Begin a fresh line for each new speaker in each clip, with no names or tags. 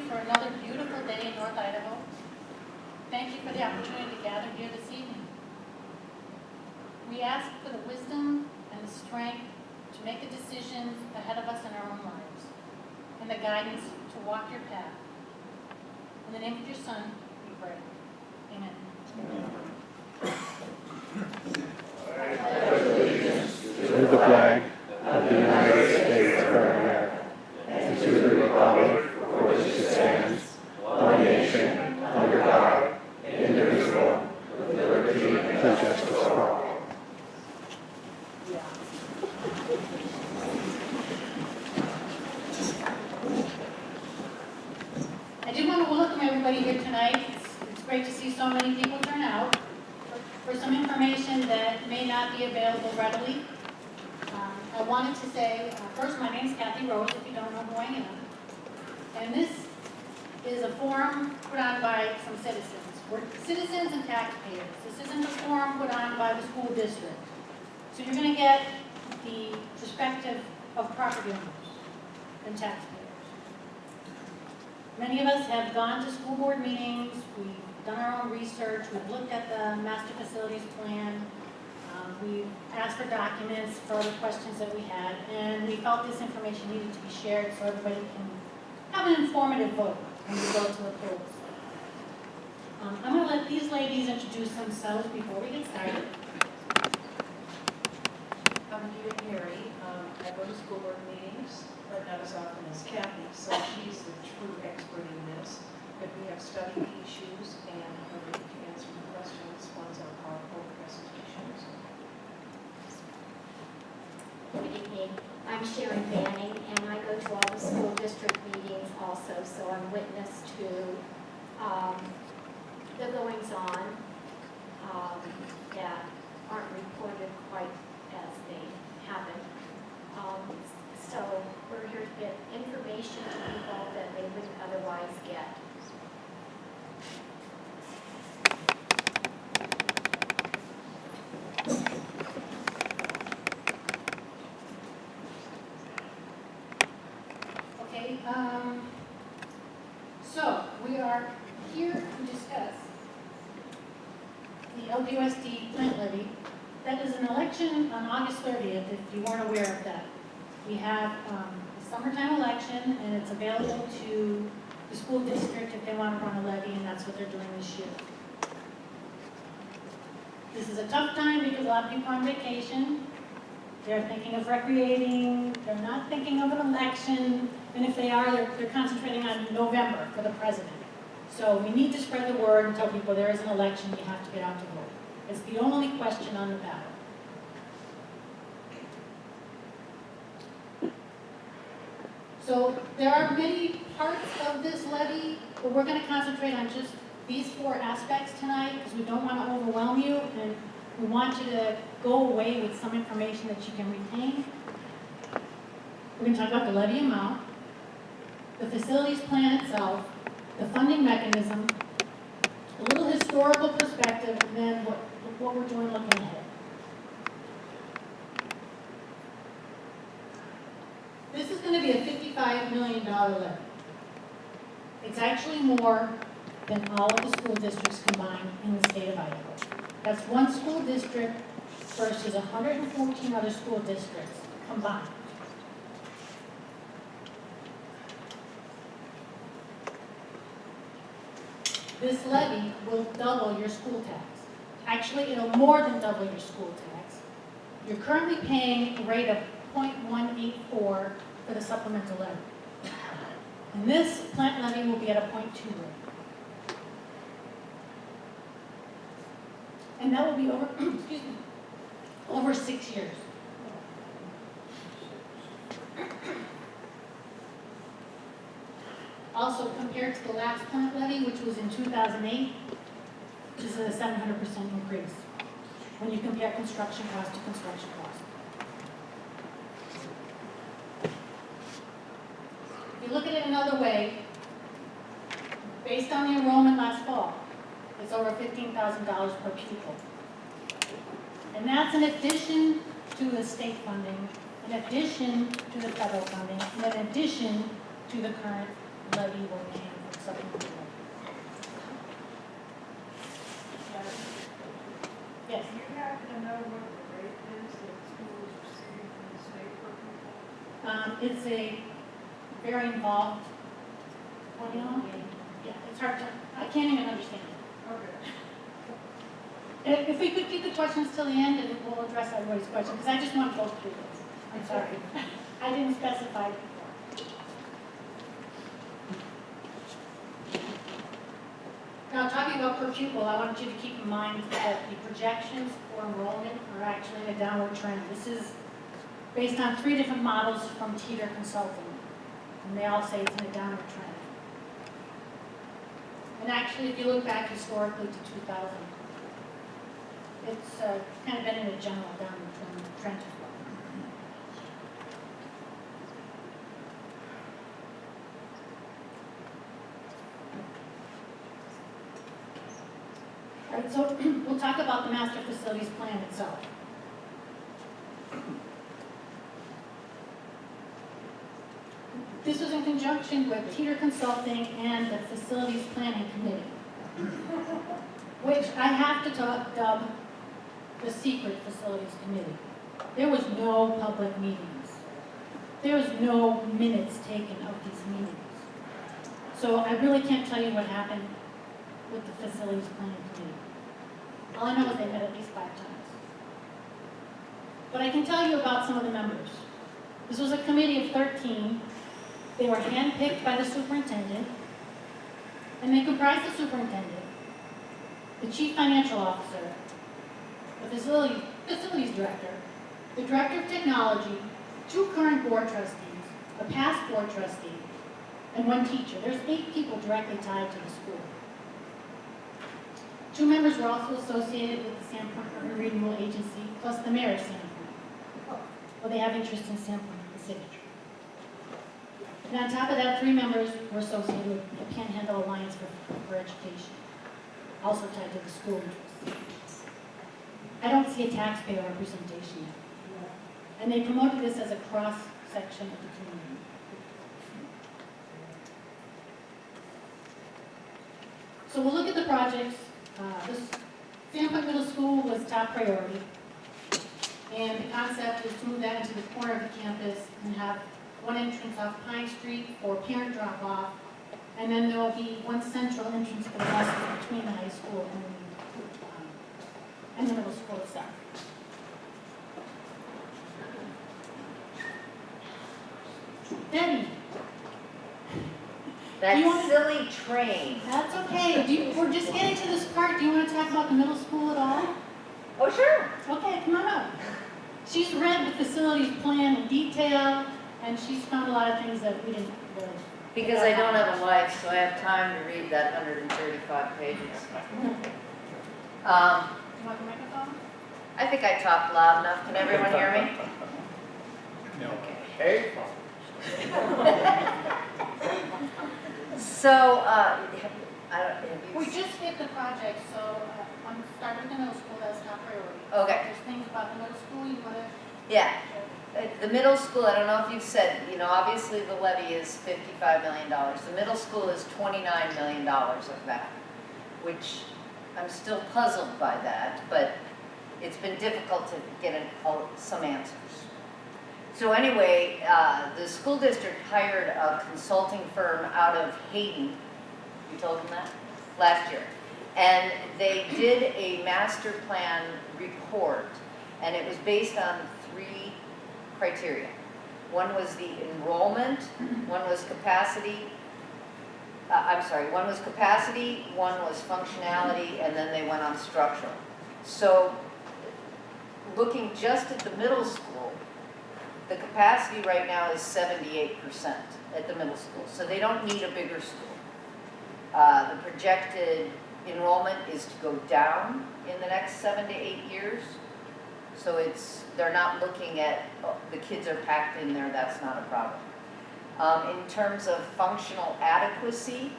for another beautiful day in North Idaho. Thank you for the opportunity to gather here this evening. We ask for the wisdom and the strength to make the decisions ahead of us in our own lives, and the guidance to walk your path. In the name of your Son, we pray. Amen.
To the flag of the United States of America, and to the republic for which it stands, one nation, under God, indivisible, with liberty and justice for all.
I do want to welcome everybody here tonight. It's great to see so many people turn out for some information that may not be available readily. I wanted to say, first, my name is Kathy Rose, if you don't know who I am. And this is a forum put on by some citizens. We're citizens and taxpayers. This isn't a forum put on by the school district. So you're going to get the perspective of property owners and taxpayers. Many of us have gone to school board meetings, we've done our own research, we've looked at the master facilities plan, we've asked for documents for other questions that we had, and we felt this information needed to be shared so everybody can have an informative vote when we go to the polls. I'm going to let these ladies introduce themselves before we get started.
I'm Edith Mary. I go to school board meetings, but not as often as Kathy, so she's the true expert in this. But we have studied the issues and are ready to answer the questions once our PowerPoint presentations.
Good evening. I'm Sharon Banning, and I go to all the school district meetings also, so I'm witness to the goings-on that aren't reported quite as they happen. So we're here to get information to people that they wouldn't otherwise get.
Okay, so we are here to discuss the LPOSD Plant Levy. That is an election on August 30th, if you weren't aware of that. We have the summertime election, and it's available to the school district if they want to run a levy, and that's what they're doing this year. This is a tough time because a lot of people are on vacation. They're thinking of recreating, they're not thinking of an election, and if they are, they're concentrating on November for the president. So we need to spread the word and tell people there is an election, you have to get out to vote. It's the only question on the ballot. So there are many parts of this levy, but we're going to concentrate on just these four aspects tonight because we don't want to overwhelm you, and we want you to go away with some information that you can retain. We're going to talk about the levy amount, the facilities plan itself, the funding mechanism, a little historical perspective, and then what we're doing looking ahead. This is going to be a $55 million levy. It's actually more than all of the school districts combined in the state of Idaho. That's one school district versus 114 other school districts combined. This levy will double your school tax. Actually, it'll more than double your school tax. You're currently paying a rate of 0.184 for the supplemental levy. And this plant levy will be at a 0.2 rate. And that will be over, excuse me, over 6 years. Also, compared to the last plant levy, which was in 2008, this is a 700% increase when you compare construction cost to construction cost. If you look at it another way, based on the enrollment last fall, it's over $15,000 per pupil. And that's in addition to the state funding, in addition to the federal funding, and in addition to the current levy we're paying supplemental. Yes.
Do you happen to know what the rate is that schools are receiving from the state per pupil?
It's a very involved, you know, yeah, it's hard to, I can't even understand it.
Okay.
If we could keep the questions till the end, and we'll address everybody's question, because I just want to go through this. I'm sorry. I didn't specify it before. Now, talking about per pupil, I want you to keep in mind that the projections for enrollment are actually in a downward trend. This is based on 3 different models from Teeter Consulting, and they all say it's in a downward trend. And actually, if you look back historically to 2000, it's kind of been in a general downward trend as well. All right, so we'll talk about the master facilities plan itself. This was in conjunction with Teeter Consulting and the Facilities Planning Committee, which I have to dub the secret Facilities Committee. There was no public meetings. There was no minutes taken of these meetings. So I really can't tell you what happened with the Facilities Planning Committee. All I know is they met at least 5 times. But I can tell you about some of the members. This was a committee of 13. They were handpicked by the superintendent, and they comprised the superintendent, the chief financial officer, the facilities director, the director of technology, 2 current board trustees, a past board trustee, and 1 teacher. There's 8 people directly tied to the school. 2 members were also associated with the Sandpoint Urban Renewal Agency, plus the mayor of Sandpoint. Well, they have interest in Sandpoint, the city. And on top of that, 3 members were associated with the Panhandle Alliance for Education, also tied to the school interests. I don't see a taxpayer representation yet. And they promoted this as a cross-section of the community. So we'll look at the projects. This Sandpoint Middle School was top priority. And the concept is to move that into the corner of the campus and have 1 entrance off Pine Street for parent drop-off, and then there will be 1 central entrance for the buses between the high school and the middle school itself. Debbie,
That
You want-
silly train.
that's okay. We're just getting to this part. Do you want to talk about the middle school at all?
Oh, sure.
Okay, come on up. She's read the facilities plan in detail, and she's found a lot of things that we didn't really.
Because I don't have a life, so I have time to read that 135 pages.
You want the microphone?
I think I talked loud enough. Can everyone hear me?
No.
Okay. So, I don't, have
We
you?
just hit the project, so I'm starting with the middle school, that's top priority.
Okay.
There's things about the middle school you want to.
Yeah. The middle school, I don't know if you've said, obviously the levy is $55 million. The middle school is $29 million of that, which I'm still puzzled by that, but it's been difficult to get some answers. So anyway, the school district hired a consulting firm out of Hayden. You told them that? Last year. And they did a master plan report, and it was based on 3 criteria. One was the enrollment, one was capacity, one was capacity, one was functionality, and then they went on structural. So looking just at the middle school, the capacity right now is 78% at the middle school, so they don't need a bigger school. The projected enrollment is to go down in the next 7 to 8 years. So they're not looking at, the kids are packed in there, that's not a problem. In terms of functional adequacy,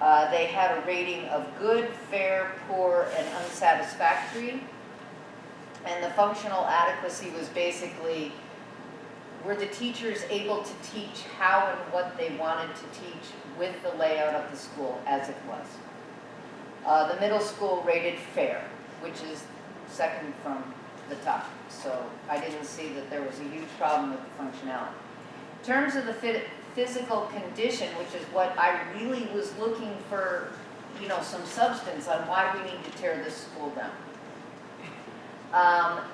they had a rating of good, fair, poor, and unsatisfactory. And the functional adequacy was basically were the teachers able to teach how and what they wanted to teach with the layout of the school as it was? The middle school rated fair, which is second from the top. So I didn't see that there was a huge problem with the functionality. In terms of the physical condition, which is what I really was looking for, some substance on why we need to tear this school down.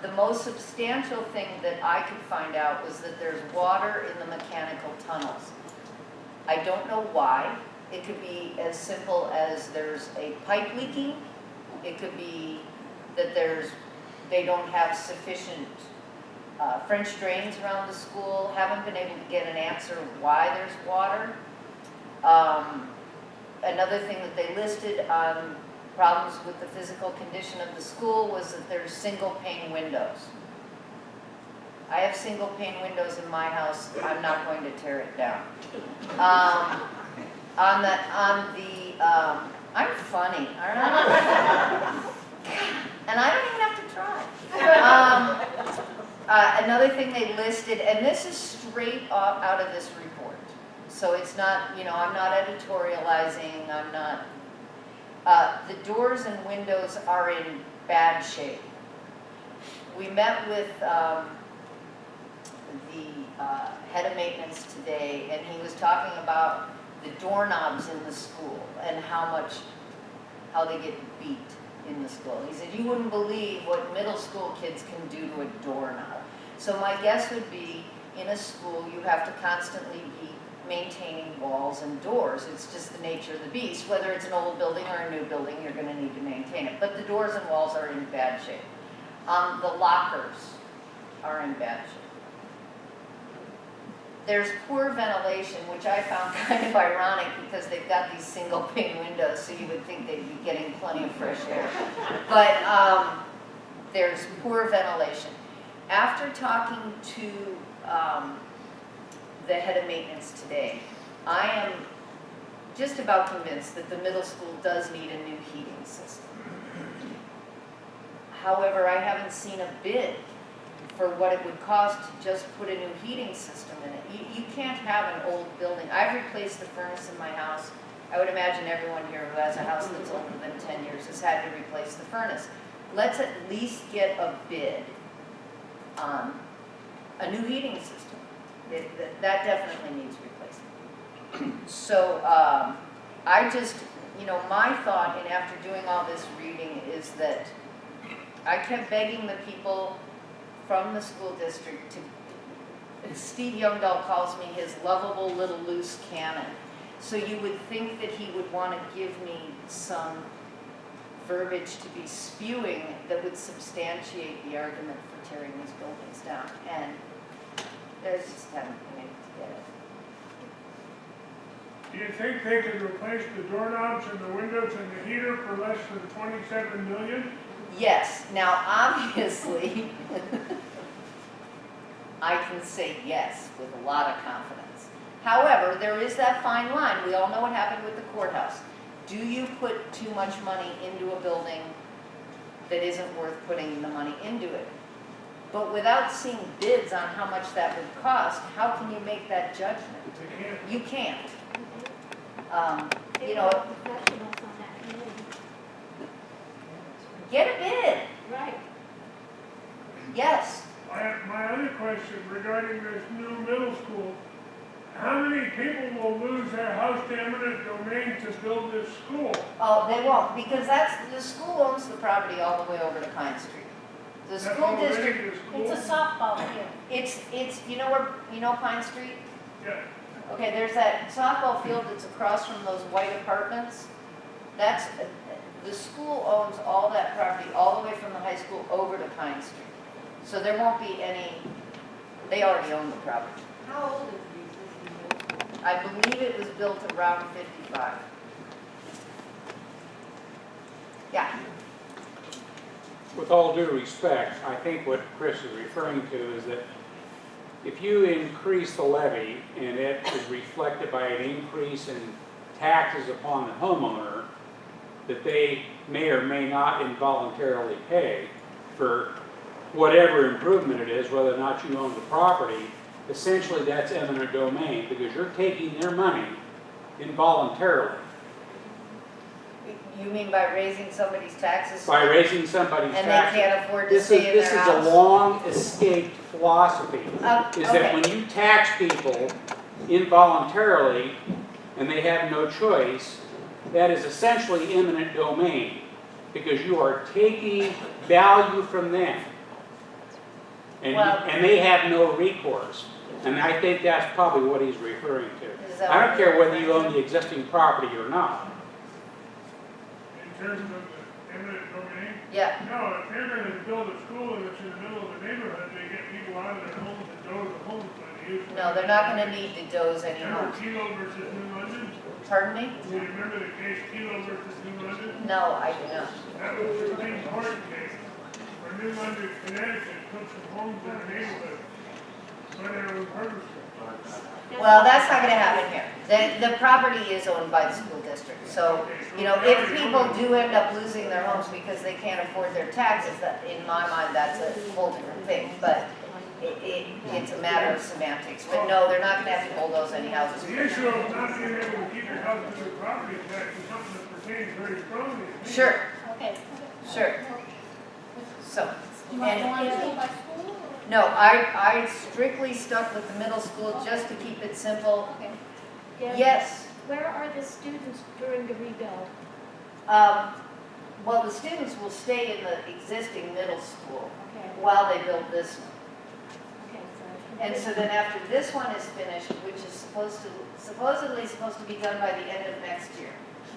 The most substantial thing that I could find out was that there's water in the mechanical tunnels. I don't know why. It could be as simple as there's a pipe leaking. It could be that they don't have sufficient French drains around the school. Haven't been able to get an answer of why there's water. Another thing that they listed on problems with the physical condition of the school was that there's single pane windows. I have single pane windows in my house. I'm not going to tear it down. I'm funny, aren't I? And I don't even have to try. Another thing they listed, and this is straight out of this report. So it's not, I'm not editorializing, I'm not. The doors and windows are in bad shape. We met with the head of maintenance today, and he was talking about the doorknobs in the school and how they get beat in the school. He said, you wouldn't believe what middle school kids can do to a doorknob. So my guess would be, in a school, you have to constantly be maintaining walls and doors. It's just the nature of the beast. Whether it's an old building or a new building, you're going to need to maintain it. But the doors and walls are in bad shape. The lockers are in bad shape. There's poor ventilation, which I found kind of ironic because they've got these single pane windows, so you would think they'd be getting plenty of fresh air. But there's poor ventilation. After talking to the head of maintenance today, I am just about convinced that the middle school does need a new heating system. However, I haven't seen a bid for what it would cost to just put a new heating system in it. You can't have an old building. I've replaced the furnace in my house. I would imagine everyone here who has a house that's older than 10 years has had to replace the furnace. Let's at least get a bid on a new heating system. That definitely needs replacement. So I just, my thought, and after doing all this reading, is that I kept begging the people from the school district to, Steve Youngdahl calls me his lovable little loose cannon. So you would think that he would want to give me some verbiage to be spewing that would substantiate the argument for tearing these buildings down. And there's just haven't been able to get it.
Do you think they could replace the doorknobs and the windows and the heater for less than $27 million?
Yes. Now, obviously, I can say yes with a lot of confidence. However, there is that fine line. We all know what happened with the courthouse. Do you put too much money into a building that isn't worth putting the money into it? But without seeing bids on how much that would cost, how can you make that judgment?
They can't.
You can't.
They were professionals on that committee.
Get a bid.
Right.
Yes.
My other question regarding this new middle school, how many people will lose their house to eminent domain to build this school?
Oh, they won't, because the school owns the property all the way over to Pine Street. The
That's
school
already
district,
the school?
It's a softball field.
it's, you know Pine Street?
Yeah.
Okay, there's that softball field that's across from those white apartments. That's, the school owns all that property, all the way from the high school over to Pine Street. So there won't be any, they already own the property.
How old is the existing middle school?
I believe it was built around 55. Yeah.
With all due respect, I think what Chris is referring to is that if you increase the levy and it is reflected by an increase in taxes upon the homeowner that they may or may not involuntarily pay for whatever improvement it is, whether or not you own the property, essentially that's eminent domain because you're taking their money involuntarily.
You mean by raising somebody's taxes?
By raising somebody's
And
taxes.
they can't afford to
This
stay in
is
their
a
house?
long escaped philosophy, is that
Okay.
when you tax people involuntarily and they have no choice, that is essentially eminent domain because you are taking value from them. And,
Well-
and they have no recourse. And I think that's probably what he's referring
Is
to.
that
I
what
don't
you're
care whether you
referring
own the existing property or not.
In terms of the eminent domain,
Yeah,
no, if they're gonna build a school and it's in the middle of the neighborhood, they get people out of their homes and go to the homes like they used to.
no, they're not gonna need to doze any
Remember
homes.
Kilo versus New London?
Pardon me?
Do you remember the case Kilo versus New London?
No, I do not.
That was the Supreme Court case where New London, Connecticut took some homes in the neighborhood when there was harvest.
Well, that's not gonna happen here. The property is owned by the school district, so, you know, if people do end up losing their homes because they can't afford their taxes, that, in my mind, that's a whole different thing, but it's a matter of semantics. But no, they're not gonna have to bulldoze any houses.
The issue of not being able to keep your house to the property tax is something that pertains very strongly to me.
Sure,
Okay.
sure. So,
You want to go
and,
on school by school? or-
no, I strictly stuck with the middle school just to keep it simple.
Okay.
Yes,
Where are the students during the rebuild?
well, the students will stay in the existing middle school
Okay,
while they build this one.
okay, so.
And so then after this one is finished, which is supposedly supposed to be done by the end of next year,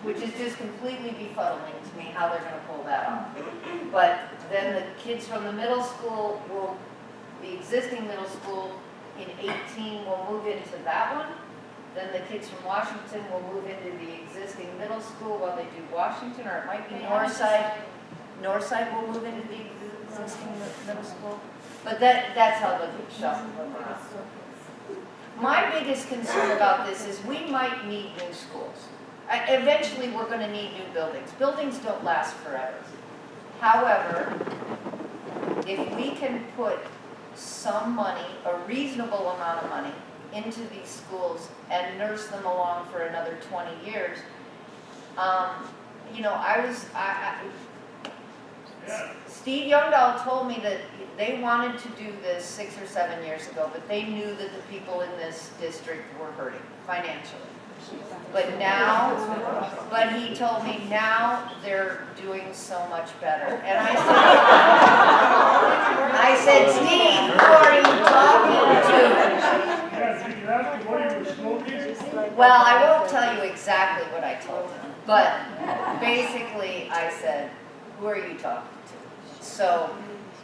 which is just completely befuddling to me how they're gonna pull that off. But then the kids from the middle school will, the existing middle school in 18 will move into that one. Then the kids from Washington will move into the existing middle school while they do Washington, or it might be
They haven't
Northside.
decided.
Northside will move into the existing middle school. But that's how the shuffle will run. My biggest concern about this is we might need new schools. Eventually, we're gonna need new buildings. Buildings don't last forever. However, if we can put some money, a reasonable amount of money, into these schools and nurse them along for another 20 years, you know,
Yeah.
Steve Youngdahl told me that they wanted to do this 6 or 7 years ago, but they knew that the people in this district were hurting financially. But now, but he told me now they're doing so much better. And I said, Steve, who are you talking to?
Yeah, did you ask him what he was smoking?
Well, I won't tell you exactly what I told him, but basically I said, who are you talking to? So,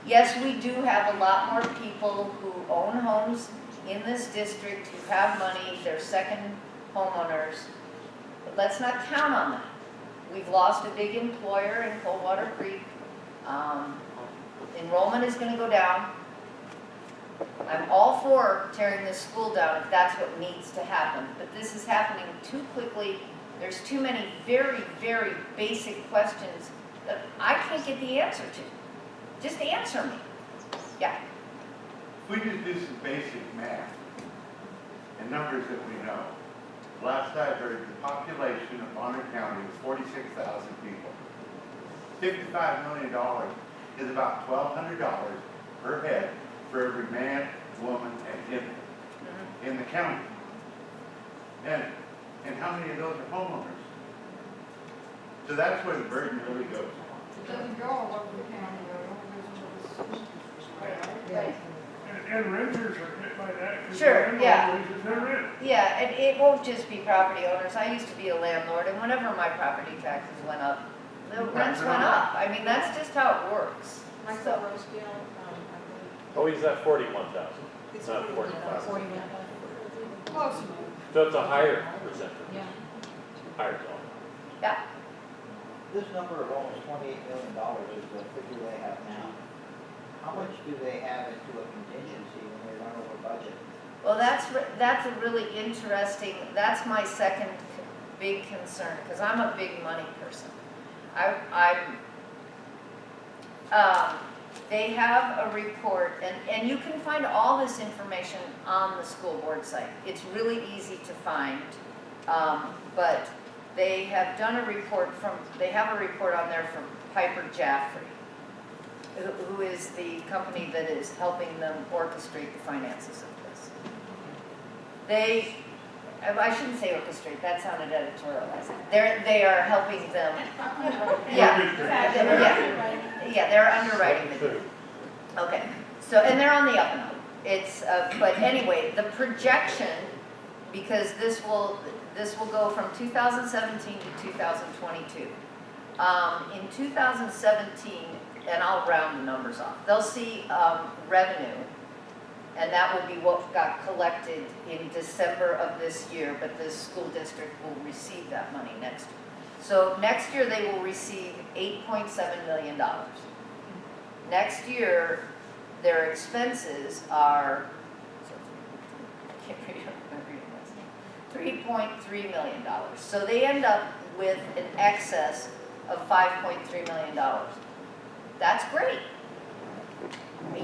yes, we do have a lot more people who own homes in this district who have money, they're second homeowners, but let's not count on that. We've lost a big employer in Coldwater Creek. Enrollment is gonna go down. I'm all for tearing this school down if that's what needs to happen, but this is happening too quickly. There's too many very, very basic questions that I can't get the answer to. Just answer me. Yeah.
If we just do some basic math and numbers that we know, last I heard, the population of Ponderay County was 46,000 people. $55 million is about $1,200 per head for every man, woman, and infant in the county. And how many of those are homeowners? So that's where the burden really goes.
It doesn't go all over the county, though,
Right.
And renters are hit by that. 'cause
Sure,
their
yeah.
landlord raises their rent.
Yeah, and it won't just be property owners. I used to be a landlord, and whenever my property taxes went up, the rents went up. I mean, that's just how it works.
Michael Rosedale, I believe.
Oh, he's at 41,000,
It's
not
41,000.
45,000.
Close enough.
So it's a higher percentage,
Yeah.
higher zone.
Yeah.
This number of almost $28 million is the figure they have now. How much do they have into a contingency when they run over budget?
Well, that's a really interesting, that's my second big concern, because I'm a big money person. they have a report, and you can find all this information on the school board site. It's really easy to find, but they have done a report they have a report on there from Piper Jaffray, who is the company that is helping them orchestrate the finances of this. I shouldn't say orchestrate, that sounded editorializing. They are helping them, yeah, they're underwriting the deal. Okay, so, and they're on the up and up. It's, but anyway, the projection, because this will go from 2017 to 2022. In 2017, and I'll round the numbers off, they'll see revenue, and that will be what got collected in December of this year, but the school district will receive that money next year. So next year they will receive $8.7 million. Next year, their expenses are, $3.3 million. So they end up with an excess of $5.3 million. That's great.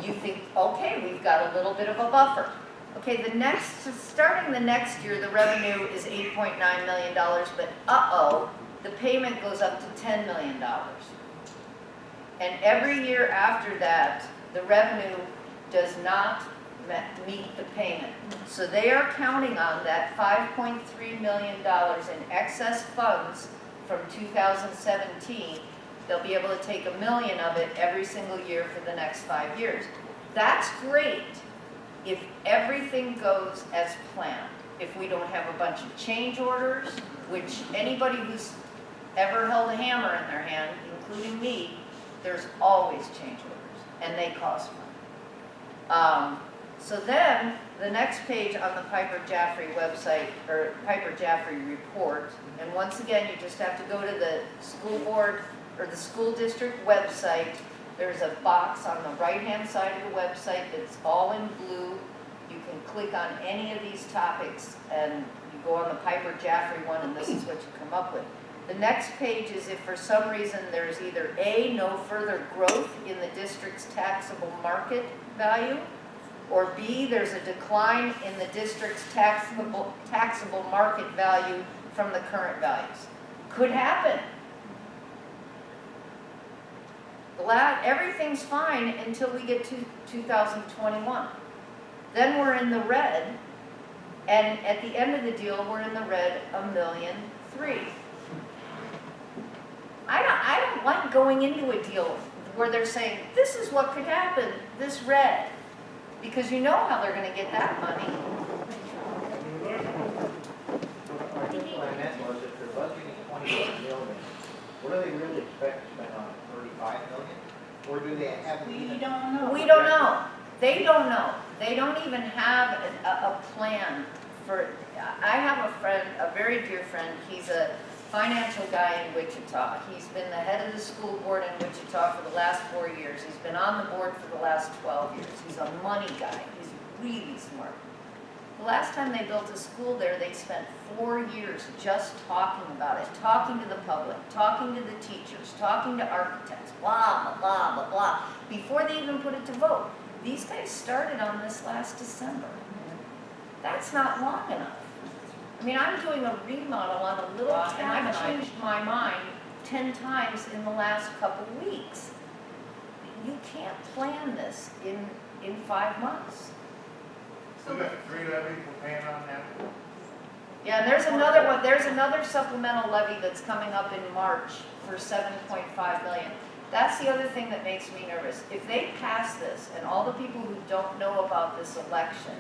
You think, okay, we've got a little bit of a buffer. Okay, starting the next year, the revenue is $8.9 million, but the payment goes up to $10 million. And every year after that, the revenue does not meet the payment. So they are counting on that $5.3 million in excess funds from 2017. They'll be able to take $1 million of it every single year for the next 5 years. That's great if everything goes as planned. If we don't have a bunch of change orders, which anybody who's ever held a hammer in their hand, including me, there's always change orders, and they cost money. So then, the next page on the Piper Jaffray website, or Piper Jaffray report, and once again, you just have to go to the school board or the school district website. There's a box on the right-hand side of the website that's all in blue. You can click on any of these topics, and you go on the Piper Jaffray one, and this is what you come up with. The next page is if for some reason there's either A, no further growth in the district's taxable market value, or B, there's a decline in the district's taxable market value from the current values. Could happen. Everything's fine until we get to 2021. Then we're in the red, and at the end of the deal, we're in the red $1.3 million. I don't like going into a deal where they're saying, this is what could happen, this red, because you know how they're going to get that money.
I think what I meant was if they're budgeting $28 million, what do they really expect to spend on it, $35 million? Or do they have
We
even?
don't know.
We don't know. They don't know. They don't even have a plan for, I have a friend, a very dear friend, he's a financial guy in Wichita. He's been the head of the school board in Wichita for the last 4 years. He's been on the board for the last 12 years. He's a money guy. He's really smart. The last time they built a school there, they spent 4 years just talking about it, talking to the public, talking to the teachers, talking to architects, blah, blah, blah, blah, blah, before they even put it to vote. These guys started on this last December. That's not long enough. I mean, I'm doing a remodel on a little town, and I've changed my mind 10 times in the last couple weeks. You can't plan this in 5 months.
So we got 3 levies we're paying on now?
Yeah, and there's another one, there's another supplemental levy that's coming up in March for $7.5 million. That's the other thing that makes me nervous. If they pass this, and all the people who don't know about this election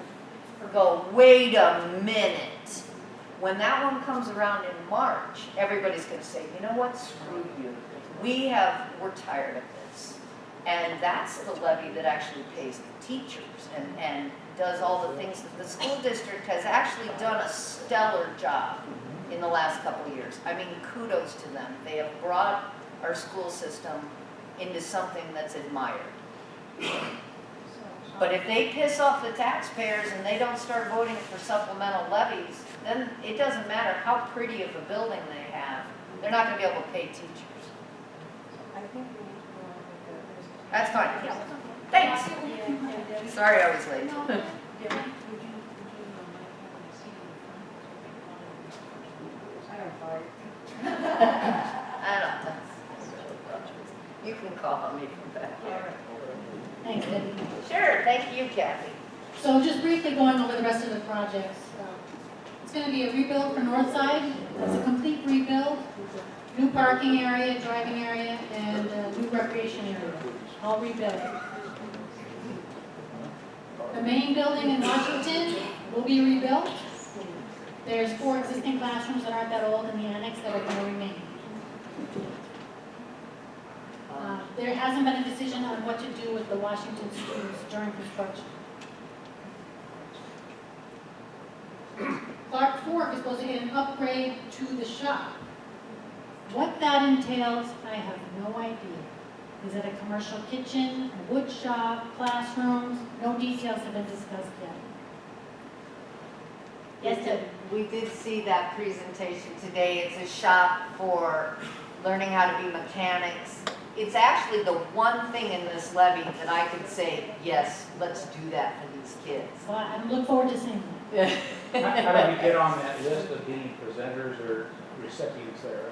go, wait a minute. When that one comes around in March, everybody's going to say, you know what, screw you. We're tired of this. And that's the levy that actually pays the teachers and does all the things that the school district has actually done a stellar job in the last couple of years. I mean, kudos to them. They have brought our school system into something that's admired. But if they piss off the taxpayers and they don't start voting for supplemental levies, then it doesn't matter how pretty of a building they have, they're not going to be able to pay teachers.
I think we need to go on with the, there's
That's fine. Thanks. Sorry I was late.
Would you mind having a seat in the front?
I don't know. You can call on me from back here.
Thanks, Debbie.
Sure, thank you, Kathy.
So just briefly going over the rest of the projects. It's going to be a rebuild for Northside. It's a complete rebuild. New parking area, driving area, and new recreation area, all rebuilt. The main building in Washington will be rebuilt. There's 4 existing classrooms that aren't that old in the annex that are going to remain. There hasn't been a decision on what to do with the Washington students during construction. Clark Fork is supposed to get an upgrade to the shop. What that entails, I have no idea. Is it a commercial kitchen, a wood shop, classrooms? No details have been discussed yet. Yes, Debbie?
We did see that presentation today. It's a shop for learning how to be mechanics. It's actually the one thing in this levy that I could say, yes, let's do that for these kids.
So I look forward to seeing that.
How do we get on that list of being presenters or recipients there?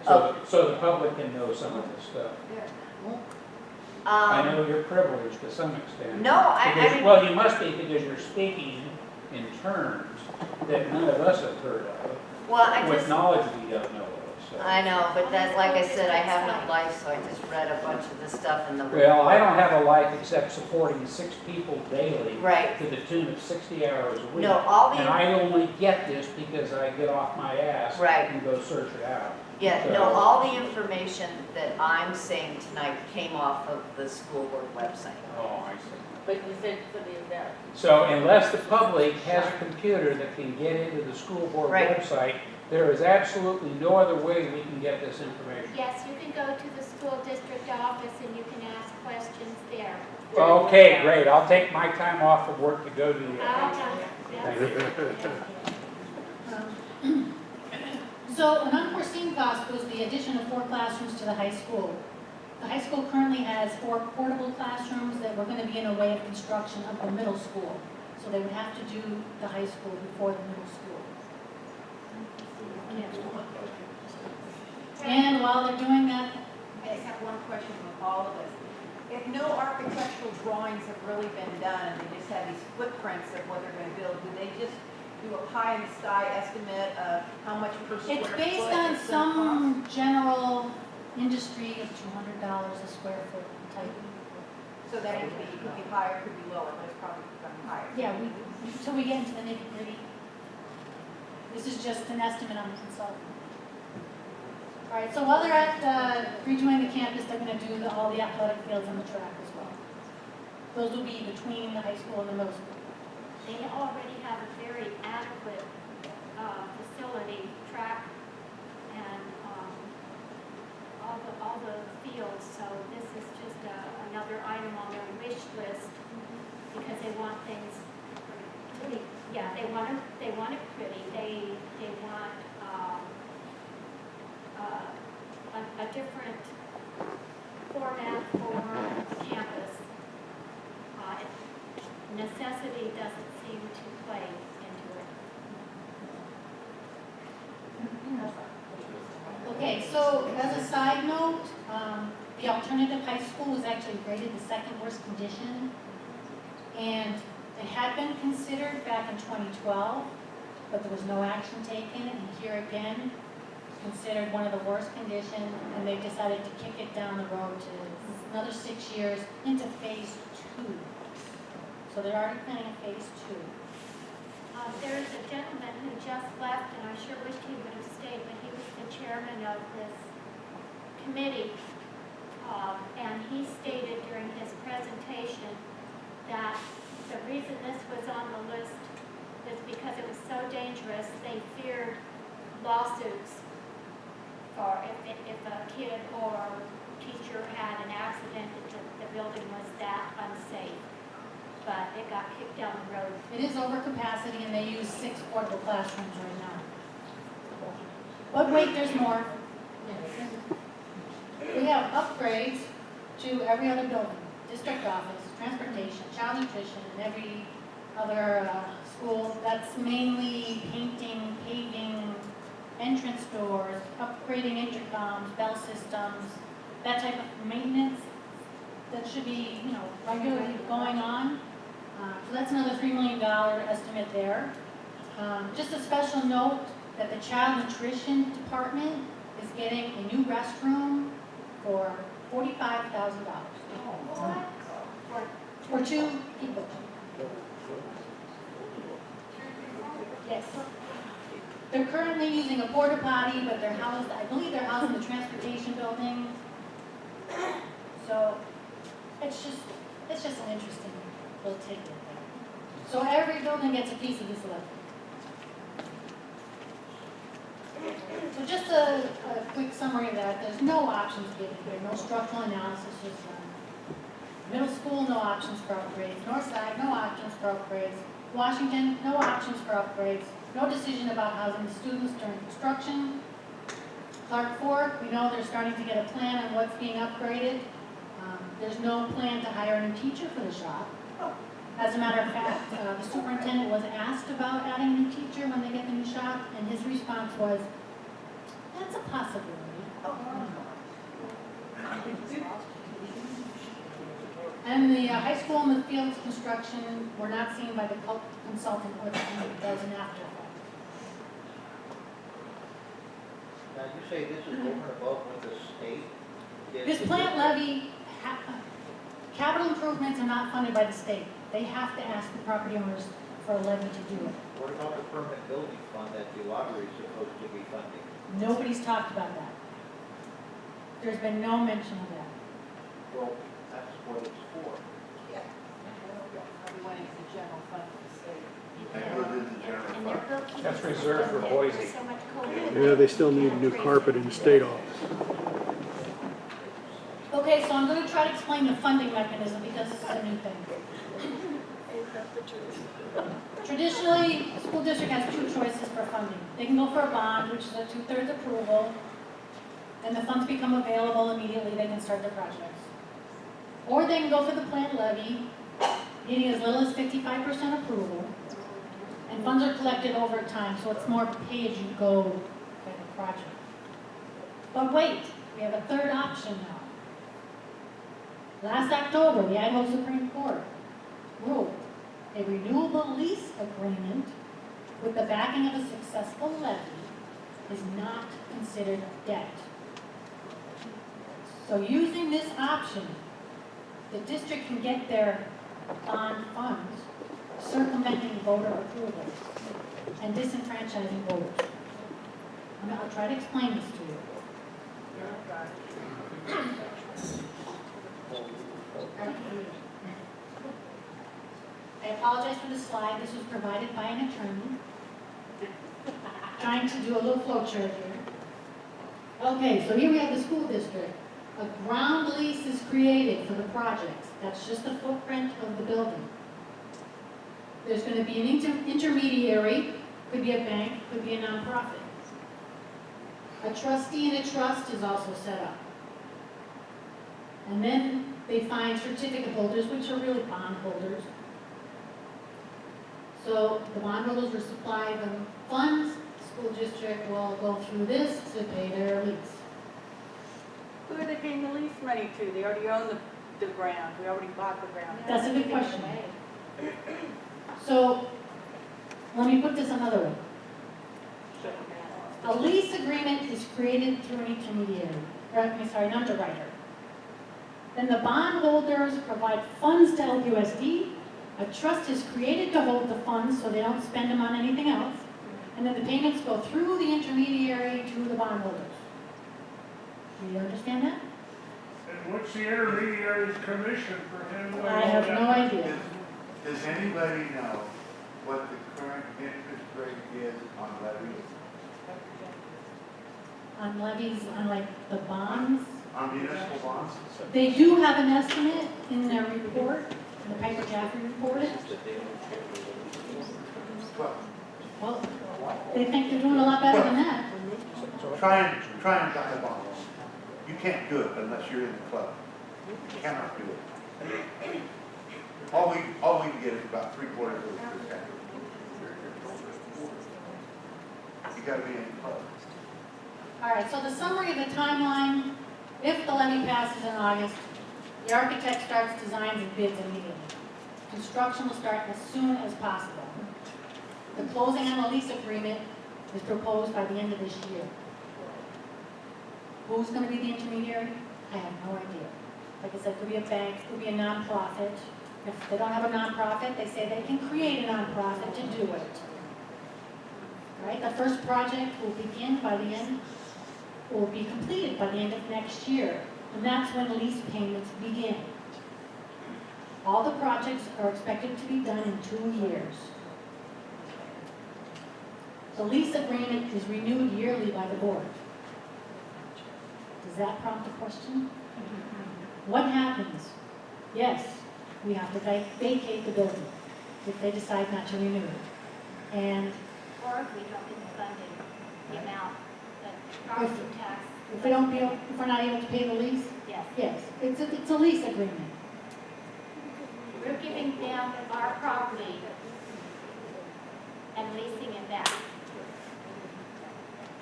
So the public can know some of this stuff. I know you're privileged to some extent.
No, I mean,
Well, you must be because you're speaking in terms that none of us have heard of,
well, I
with
just,
knowledge we don't know of. So.
I know, but that's, like I said, I have no life, so I just read a bunch of the stuff in the report.
Well, I don't have a life except supporting 6 people daily
Right.
to the tune of 60 hours a week.
No, all
And
the,
I only get this because I get off my ass
Right.
and go search it out.
yeah,
So-
no, all the information that I'm saying tonight came off of the school board website.
Oh, I see.
But you said something is that.
So unless the public has a computer that can get into the school board
Right.
website, there is absolutely no other way we can get this information.
Yes, you can go to the school district office and you can ask questions there.
Okay, great. I'll take my time off from work to go do that. Thank you.
So an unforeseen cost was the addition of 4 classrooms to the high school. The high school currently has 4 portable classrooms that were going to be in a way of construction of the middle school. So they would have to do the high school before the middle school. And while they're doing that,
I just have one question with all of this. If no architectural drawings have really been done, and they just have these footprints of what they're gonna build, do they just do a pie-in-the-sky estimate of how much per square
it's
foot?
based on
it's gonna
some general industry of $200 a square foot type.
cost? So that could be higher, could be lower, but it's probably gonna be higher.
Yeah, until we get into the nitty-gritty. This is just an estimate on the consultant. All right, so while they're at redoing the campus, they're going to do all the athletic fields and the track as well. Those will be between the high school and the middle school.
They already have a very adequate facility, track, and all the fields. So this is just another item on their wish list because they want things to be, yeah, they want it pretty. They want a different format for campus. Necessity doesn't seem to play into it.
Okay, so as a side note, the alternative high school was actually rated the 2nd worst condition. And it had been considered back in 2012, but there was no action taken. And here again, considered one of the worst condition, and they've decided to kick it down the road to another 6 years into phase 2. So they're already planning phase 2.
There's a gentleman who just left, and I sure wished he would have stayed, but he was the chairman of this committee. And he stated during his presentation that the reason this was on the list is because it was so dangerous, they feared lawsuits for if a kid or teacher had an accident, the building was that unsafe. But it got kicked down the road.
It is over capacity, and they use 6 portable classrooms right now. But wait, there's more. We have upgrades to every other building, district office, transportation, child nutrition, and every other school. That's mainly painting, paving, entrance doors, upgrading intercoms, bell systems, that type of maintenance that should be, regularly going on. So that's another $3 million estimate there. Just a special note that the child nutrition department is getting a new restroom for $45,000. For 2 people. Yes. They're currently using a porta potty, but they're housed, I believe they're housed in the transportation building. So it's just an interesting little tidbit there. So every building gets a piece of this levy. So just a quick summary of that. There's no options given here, no structural analysis was done. Middle school, no options for upgrades. North side, no options for upgrades. Washington, no options for upgrades. No decision about housing the students during construction. Clark Fork, we know they're starting to get a plan on what's being upgraded. There's no plan to hire a new teacher for the shop. As a matter of fact, the superintendent was asked about adding a new teacher when they get the new shop, and his response was, that's a possibility. And the high school and the fields construction were not seen by the consultant or the does an afterthought.
Now, you say this is over and above what the state did?
This plant levy, capital improvements are not funded by the state. They have to ask the property owners for a levy to do it.
What about the permanent building fund that the lottery is supposed to be funding?
Nobody's talked about that. There's been no mention of that.
Well, that's what it's for.
Probably went into the general fund for the state.
And within the general
And their
fund.
bookkeepers.
That's reserved for Boise.
So much COVID.
Yeah, they still need new carpet in the state office.
Okay, so I'm going to try to explain the funding mechanism because this is a new thing. Traditionally, a school district has 2 choices for funding. They can go for a bond, which is a 2/3 approval, and the funds become available immediately, they can start their projects. Or they can go for the plant levy, getting as little as 55% approval, and funds are collected over time, so it's more pay-as-you-go kind of project. But wait, we have a third option now. Last October, the Idaho Supreme Court ruled a renewable lease agreement with the backing of a successful levy is not considered debt. So using this option, the district can get their bond funds circumventing voter approval and disenfranchising voters. I'll try to explain this to you. I apologize for the slide. This was provided by an attorney. Trying to do a little flow chart here. Okay, so here we have the school district. A ground lease is created for the projects. That's just the footprint of the building. There's going to be an intermediary, could be a bank, could be a nonprofit. A trustee and a trust is also set up. And then they find certificate holders, which are really bond holders. So the bondholders will supply the funds, the school district will go through this to pay their lease.
Who are they paying the lease money to? They already own the ground. We already bought the ground.
That's a good question. So let me put this another way. A lease agreement is created through an intermediary, an underwriter. Then the bondholders provide funds to LPOSD. A trust is created to hold the funds so they don't spend them on anything else. And then the payments go through the intermediary to the bondholders. Do you understand that?
And what's the intermediary's commission for handling all
I have
that?
no idea.
Does anybody know what the current interest rate is on levies?
On levies, on like the bonds,
On municipal bonds?
they do have an estimate in their report, in the Piper Jaffray report. Well, they think they're doing a lot better than that.
Try and buy a bond. You can't do it unless you're in the club. Cannot do it. All we can get is about 3/4 of a percent. You gotta be in close.
All right, so the summary of the timeline, if the levy passes in August, the architect starts designs and bids immediately. Construction will start as soon as possible. The closing on the lease agreement is proposed by the end of this year. Who's going to be the intermediary? I have no idea. Like I said, it could be a bank, it could be a nonprofit. If they don't have a nonprofit, they say they can create a nonprofit to do it. Right? The first project will be completed by the end of next year. And that's when lease payments begin. All the projects are expected to be done in 2 years. The lease agreement is renewed yearly by the board. Does that prompt a question? What happens? Yes, we have to vacate the building if they decide not to renew it. And
Or if we don't get the funding, the amount that property tax.
if we're not able to pay the lease,
Yes.
yes, it's a lease agreement.
We're giving them our property and leasing it back.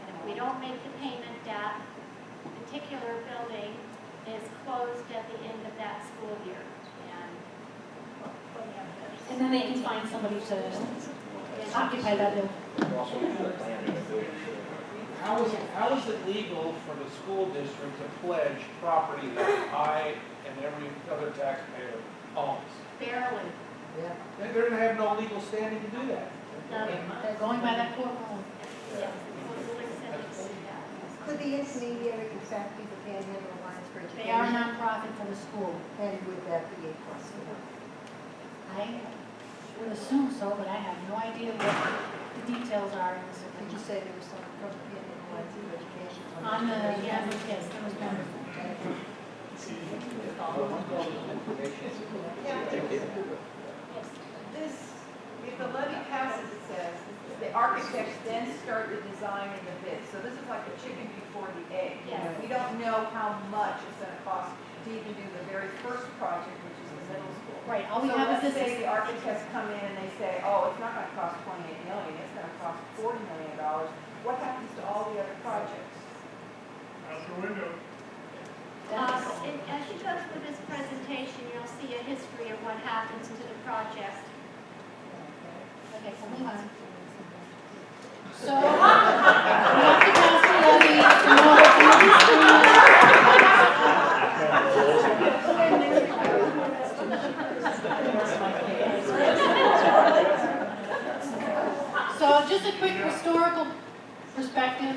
And if we don't make the payment, that particular building is closed at the end of that school year.
And then they can find somebody to occupy that building.
How is it legal for the school district to pledge property that I and every other taxpayer owns?
Barely.
They're gonna have no legal standing to do that.
They're going by that court rule.
Yes.
Could the intermediary in fact be the Panhandle Alliance for Education?
They are a nonprofit for the school.
And would that be a plus for them?
I would assume so, but I have no idea what the details are in this
Did
agreement.
you say there was some from the Panhandle Alliance for Education?
On the, yes, there was wonderful.
This, if the levy passes, it says, the architects then start the design and the bid. So this is like the chicken before the egg.
Yes.
We don't know how much it's gonna cost to even do the very first project, which is the middle school.
Right, all we
So
have
let's
is
say
this.
the architects come in and they say, oh, it's not gonna cost 28 million, it's gonna cost $40 million. What happens to all the other projects?
Out the window.
As you go through this presentation, you'll see a history of what happens to the project.
Okay, so move on. So, we have to pass the levy in order to move the So just a quick historical perspective.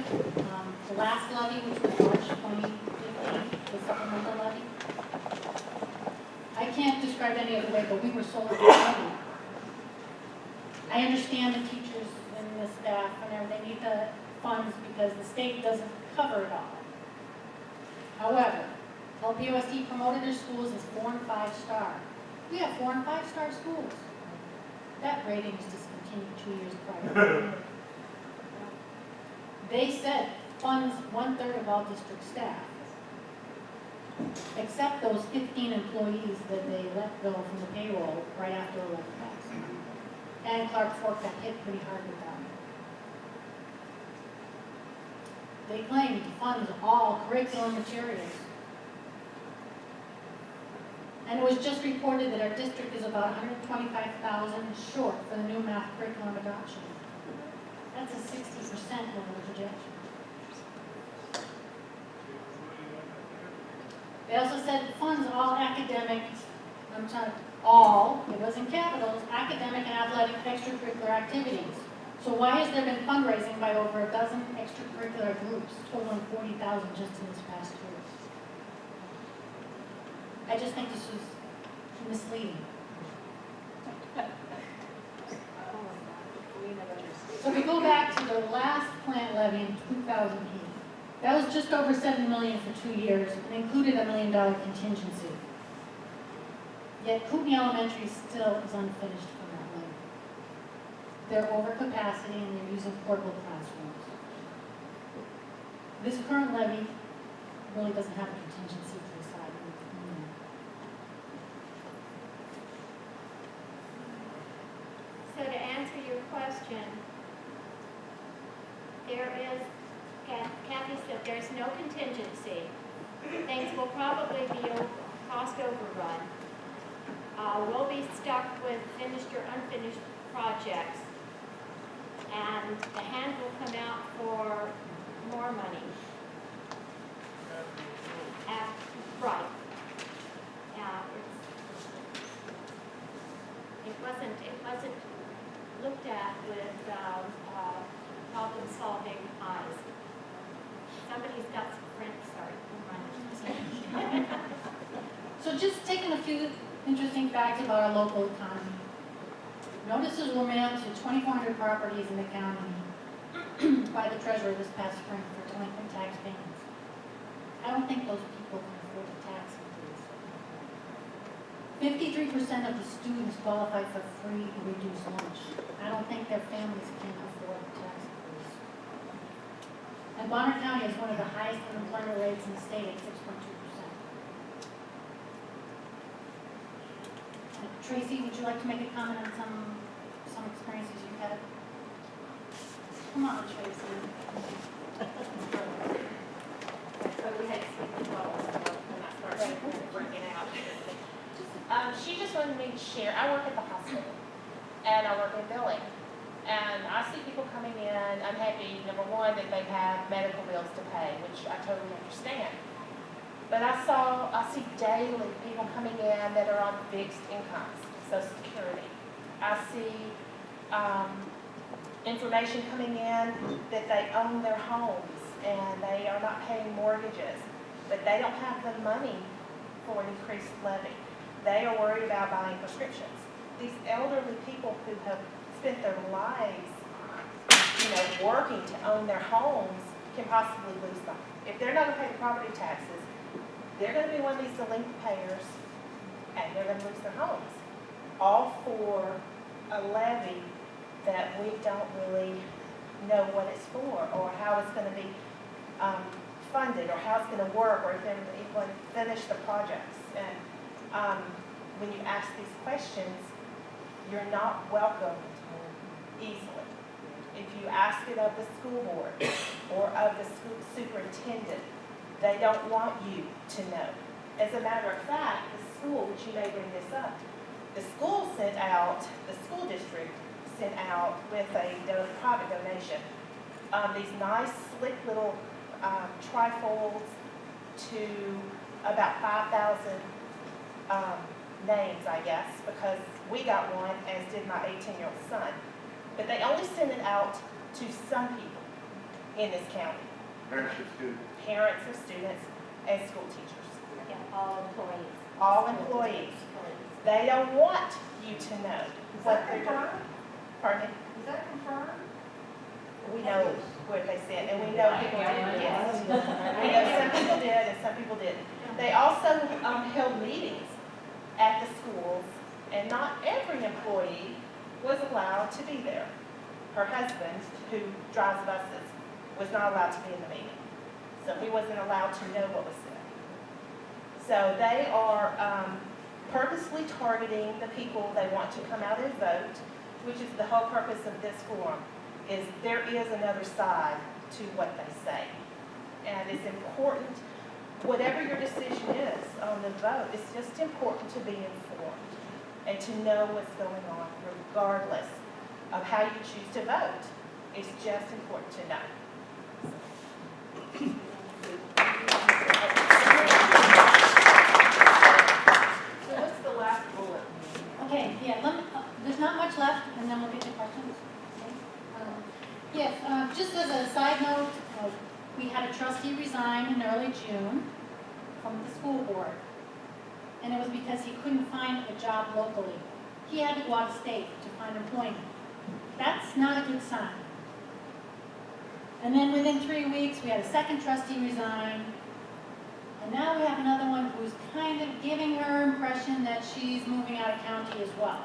The last levy, which was March 2015, the supplemental levy. I can't describe any other way, but we were sold the levy. I understand the teachers and the staff and they need the funds because the state doesn't cover it all. However, LPOSD promoted their schools as 4 and 5 star. We have 4 and 5 star schools. That rating was discontinued 2 years prior. They said funds 1/3 of all district staff, except those 15 employees that they let go from the payroll right after the levy passed. And Clark Fork got hit pretty hard with that. They claim it funds all curriculum materials. And it was just reported that our district is about $125,000 short for the new math curriculum adoption. That's a 60% over the projection. They also said it funds all academic, it was in capitals, academic and athletic extracurricular activities. So why has there been fundraising by over a dozen extracurricular groups, totaling $40,000 just in this past year? I just think this was misleading. So if we go back to the last plant levy in 2008, that was just over $7 million for 2 years and included $1 million contingency. Yet Kootenai Elementary still is unfinished from that levy. They're over capacity and they're using portable classrooms. This current levy really doesn't have a contingency to the side.
question. There is, Kathy said, there's no contingency. Things will probably be cost overrun. We'll be stuck with finished or unfinished projects. And the hand will come out for more money. Right. Yeah, it wasn't looked at with problem-solving eyes. Somebody's got some French, sorry.
So just taking a few interesting facts about our local economy. Notices were mailed to 2,400 properties in the county by the treasurer this past spring for delinquent tax payments. I don't think those people can afford the tax increase. 53% of the students qualify for free or reduced lunch. I don't think their families can afford the tax increase. And Bonner County has one of the highest unemployment rates in the state at 6.2%. Tracy, would you like to make a comment on some experiences you've had? Come on, Tracy.
We had to speak as well when I started working out. She just wanted me to share. I work at the hospital, and I work in billing. And I see people coming in, unhappy, number one, that they have medical bills to pay, which I totally understand. But I see daily people coming in that are on fixed incomes, Social Security. I see information coming in that they own their homes and they are not paying mortgages, but they don't have the money for an increased levy. They are worried about buying prescriptions. These elderly people who have spent their lives, working to own their homes can possibly lose them. If they're not going to pay the property taxes, they're going to be one of these delinquent payers, and they're going to lose their homes. All for a levy that we don't really know what it's for, or how it's going to be funded, or how it's going to work, or if they're going to finish the projects. And when you ask these questions, you're not welcomed easily. If you ask it of the school board or of the school superintendent, they don't want you to know. As a matter of fact, the school, which you may bring this up, the school district sent out with a private donation these nice, slick little trifolds to about 5,000 names, I guess, because we got one, as did my 18-year-old son. But they only sent it out to some people in this county.
Parents of students.
Parents of students and school teachers.
Yeah, all employees.
All employees. They don't want you to know what they're doing. Pardon me?
Is that confirmed?
We know what they said, and we know people did, yes. We know some people did and some people didn't. They also held meetings at the schools, and not every employee was allowed to be there. Her husband, who drives buses, was not allowed to be in the meeting. So he wasn't allowed to know what was said. So they are purposely targeting the people they want to come out and vote, which is the whole purpose of this forum, is there is another side to what they say. And it's important, whatever your decision is on the vote, it's just important to be informed and to know what's going on regardless of how you choose to vote. It's just important to know.
So what's the last bullet?
Okay, yeah, there's not much left, and then we'll get to questions. Okay. Yes, just as a side note, we had a trustee resign in early June from the school board, and it was because he couldn't find a job locally. He had to go out of state to find employment. That's not a good sign. And then within 3 weeks, we had a second trustee resign, and now we have another one who's kind of giving her impression that she's moving out of county as well.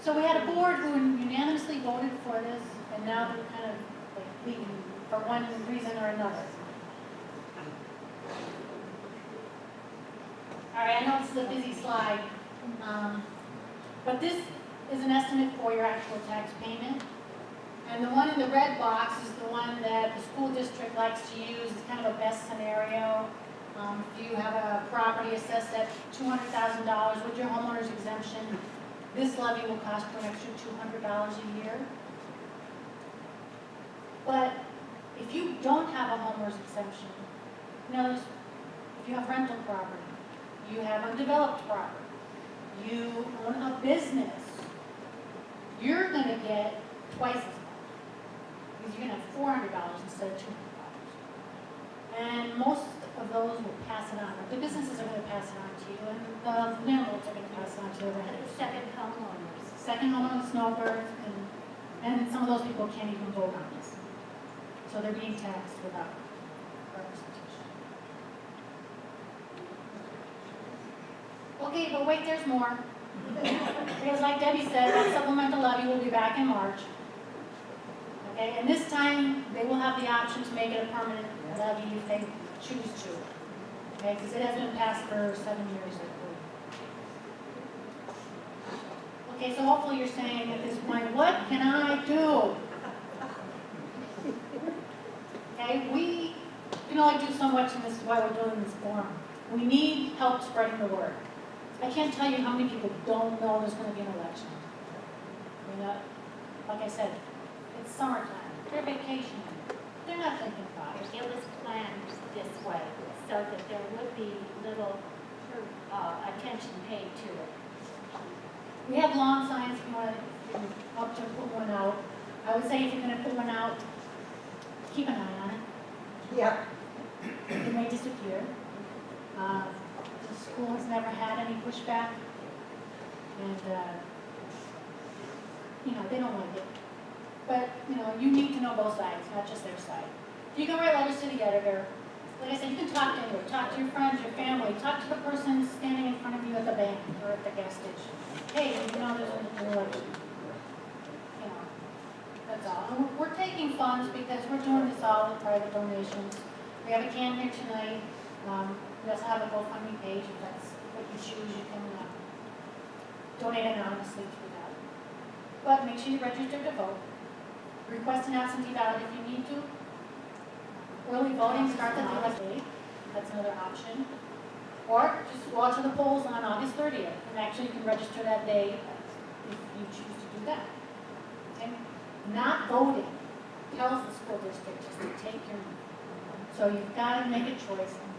So we had a board who unanimously voted for this, and now they're kind of like leaving for one reason or another. All right, I know this is a busy slide, but this is an estimate for your actual tax payment. And the one in the red box is the one that the school district likes to use. It's kind of a best scenario. If you have a property assessed at $200,000 with your homeowner's exemption, this levy will cost you an extra $200 a year. But if you don't have a homeowner's exemption, in other words, if you have rental property, you have undeveloped property, you own a business, you're going to get twice as much. Because you're going to have $400 instead of $200. And most of those will pass it on. The businesses are going to pass it on to you, and the landlords are going to pass it on to their renters.
Second homeowners.
Second homeowners, snowbirds, and some of those people can't even vote on this. So they're being taxed without representation. Okay, but wait, there's more. Because like Debbie said, that supplemental levy will be back in March. Okay, and this time, they will have the option to make it a permanent levy if they choose to. Okay, because it has been passed for 7 years, I believe. Okay, so hopefully you're saying at this point, what can I do? Okay, we can only do so much, and this is why we're doing this forum. We need help spreading the word. I can't tell you how many people don't know there's going to be an election. You know, like I said, it's summertime, they're vacationing, they're not thinking about it.
It was planned this way, so that there would be little attention paid to it.
We have lawn signs, if you want to help to put one out. I would say if you're going to put one out, keep an eye on it.
Yep.
It may disappear. The school has never had any pushback, and you know, they don't like it. But you know, you need to know both sides, not just their side. You can write letters to the editor. Like I said, you can talk to anyone. Talk to your friends, your family. Talk to the person standing in front of you at the bank or at the gas station. Hey, you know there's an election. You know, that's all. And we're taking funds because we're doing this all with private donations. We have a can here tonight. We also have a GoFundMe page. If that's what you choose, you can donate anonymously through that. But make sure you register to vote. Request an absentee ballot if you need to. Early voting starts at the election date. That's another option. Or just go out to the polls on August 30th. And actually, you can register that day if you choose to do that. Okay? Not voting tells the school district just to take your money. So you've got to make a choice and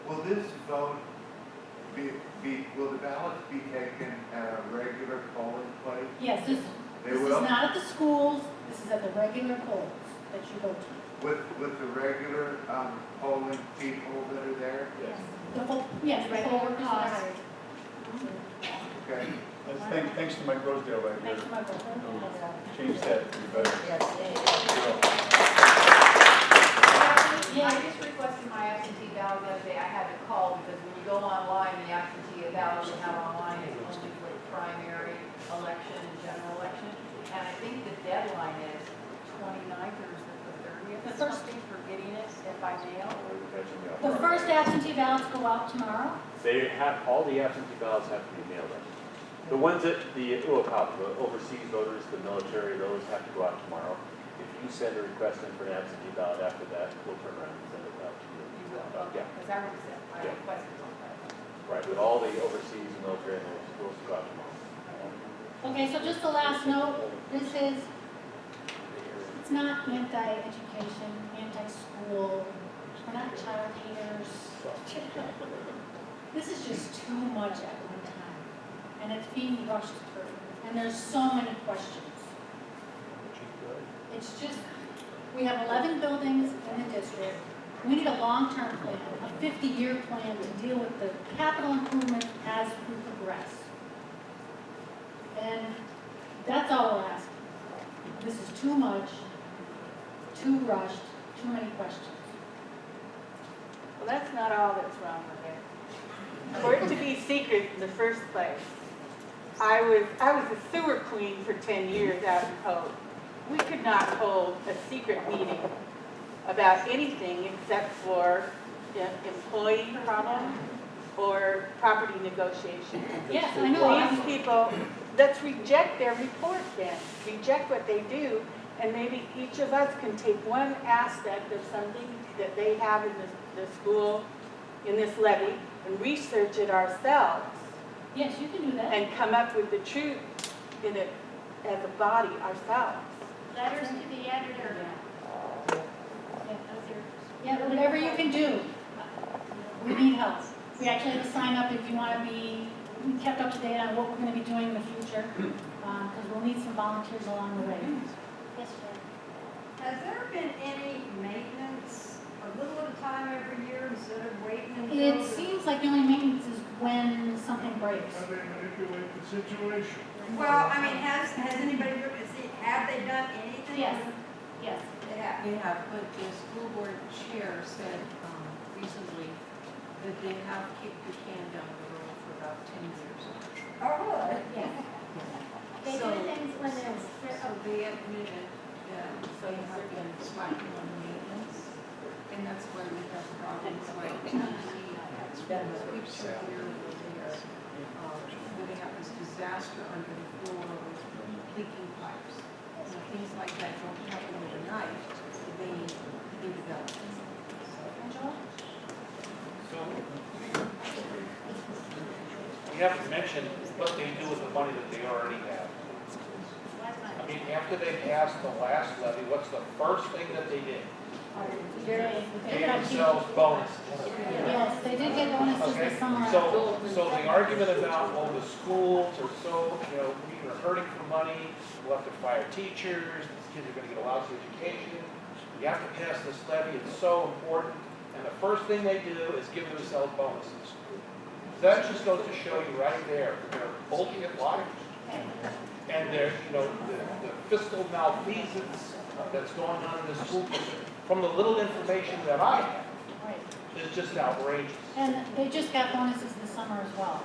vote.
Will this vote will the ballots be taken at a regular polling place?
Yes, this is not at the schools. This is at the regular polls that you go to.
With the regular polling people that are there?
Yes. Yes, the poll workers are hired.
Okay.
Thanks to Mike Rosedale right here.
Thanks to my brother.
Change that to be better.
I just requested my absentee ballot the other day. I had to call because when you go online, the absentee ballot you have online is only for the primary election and general election. And I think the deadline is 29th or is it the 30th or something for getting it by mail?
The first absentee ballots go out tomorrow.
They have, all the absentee ballots have to be mailed in. The ones that, the overseas voters, the military, those have to go out tomorrow. If you send a request in for an absentee ballot after that, we'll turn around and send it out to you.
You will, okay,
Yeah.
because I already said, I
Yeah.
requested on that.
Right, with all the overseas and military, those go out tomorrow.
Okay, so just the last note, it's not anti-education, anti-school, we're not child haters. This is just too much at one time, and it's being rushed through, and there's so many questions. It's just, we have 11 buildings in the district. We need a long-term plan, a 50-year plan to deal with the capital improvement as we progress. And that's all we're asking. This is too much, too rushed, too many questions.
Well, that's not all that's wrong with it. For it to be secret in the first place, I was a sewer queen for 10 years out in Cove. We could not hold a secret meeting about anything except for employee problems or property negotiations.
Yes, I know.
These people let's reject their report then, reject what they do, and maybe each of us can take one aspect of something that they have in the school, in this levy, and research it ourselves,
Yes, you can do that.
and come up with the truth in it as a body ourselves.
Letters to the editor.
Yeah, whatever you can do. We need help. We actually have to sign up if you want to be kept up to date on what we're going to be doing in the future, because we'll need some volunteers along the way.
Yes, Jen.
Has there been any maintenance, a little at a time every year instead of waiting until?
It seems like the only maintenance is when something breaks.
How they manipulate the situation.
Well, I mean, has anybody, have they done anything?
Yes, yes.
They have.
They have, but the school board chair said recently that they have kicked the can down the road for about 10 years.
Oh, really?
Yes. They
So-
do things when there's,
So they admitted that they have been slacking on maintenance, and that's why we have problems like sweeps are here or there. Where they have this disaster under the floor with leaking pipes. And things like that don't happen overnight, they develop.
Angela?
So, we haven't mentioned what they do with the money that they already have. I mean, after they passed the last levy, what's the first thing that they did? Gave themselves bonuses.
Yes, they did get bonuses
Okay,
this summer.
so the argument about, well, the schools are so, we are hurting for money, we'll have to fire teachers, these kids are gonna get a lousy education, you have to pass this levy, it's so important, and the first thing they do is give themselves bonuses. That just goes to show you right there, they're bullshit liars. And they're, the fiscal malfeasance that's going on in the school district, from the little information that I have,
Right.
is just outrageous.
And they just got bonuses this summer as well.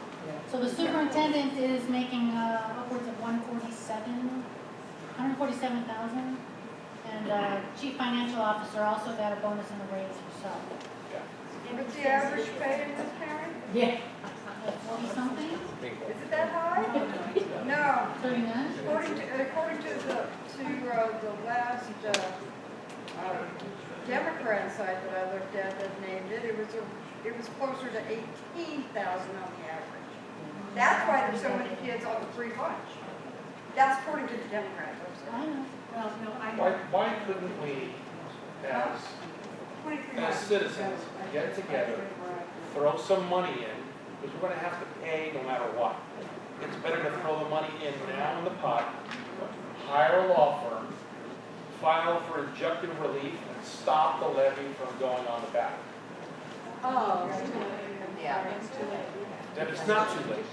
So the superintendent is making upwards of 147,000. And chief financial officer also got a bonus and a raise herself.
What's the average pay in this county?
Yeah. 40-something?
Is it that high? No.
39?
According to the last Democrat site that I looked at that named it, it was closer to 18,000 on the average. That's why there's so many kids on the free lunch. That's according to the Democrat website.
I know.
Well, no,
Why couldn't we, as citizens, get together, throw some money in, because we're gonna have to pay no matter what. It's better to throw the money in now in the pot, hire a law firm, file for injunctive relief, and stop the levy from going on the ballot.
Oh,
Yeah.
Then it's not too late.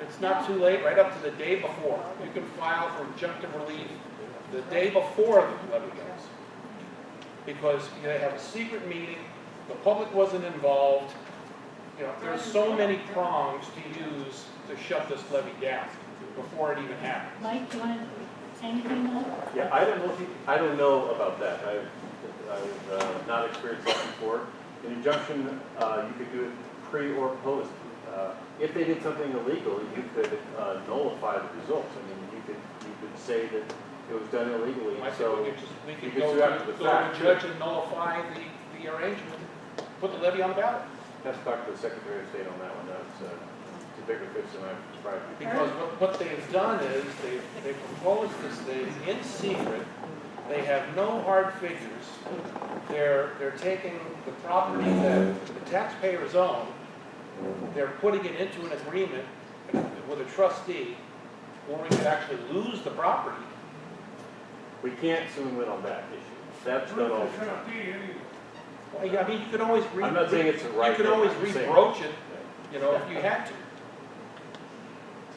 It's not too late, right up to the day before. You can file for injunctive relief the day before the levy goes. Because they have a secret meeting, the public wasn't involved. There's so many prongs to use to shut this levy down before it even happens.
Mike, do you want to say anything more?
Yeah, I don't know about that. I've not experienced that before. An injunction, you could do it pre or post. If they did something illegal, you could nullify the results. I mean, you could say that it was done illegally.
I think
So
we
you
could
could
go
sue after the
to
fact.
a judge and nullify the arrangement, put the levy on the ballot.
Let's talk to the Secretary of State on that one. That's it's a bigger fix than I'm surprised.
Because what they've done is, they proposed this thing in secret. They have no hard figures. They're taking the property that the taxpayers own, they're putting it into an agreement with a trustee, where we could actually lose the property.
We can't sue and win on that issue. That's done all the time.
Well, yeah, I mean, you could always
I'm not saying it's the right
you could
thing,
always
I'm just saying-
rebroach it, if you had to.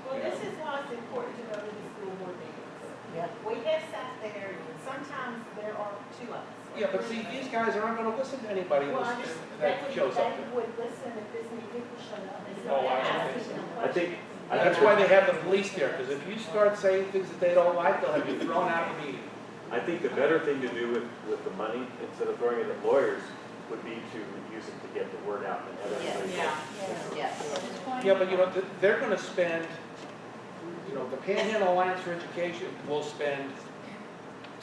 Well, this is why it's important to go to the school board meetings. We have sat there, sometimes there are two of us.
Yeah, but see, these guys aren't gonna listen to anybody
Well, I
that
understand,
shows up
they
there.
would listen if this many people showed up. And so
Oh,
they
I
ask
see.
them
I think.
That's why they have the police there, because if you start saying things that they don't like, they'll have you thrown out of the meeting.
I think the better thing to do with the money, instead of throwing it at lawyers, would be to use it to get the word out and have everybody.
Yes.
At this point?
Yeah, but they're gonna spend you know, the Panhandle Alliance for Education will spend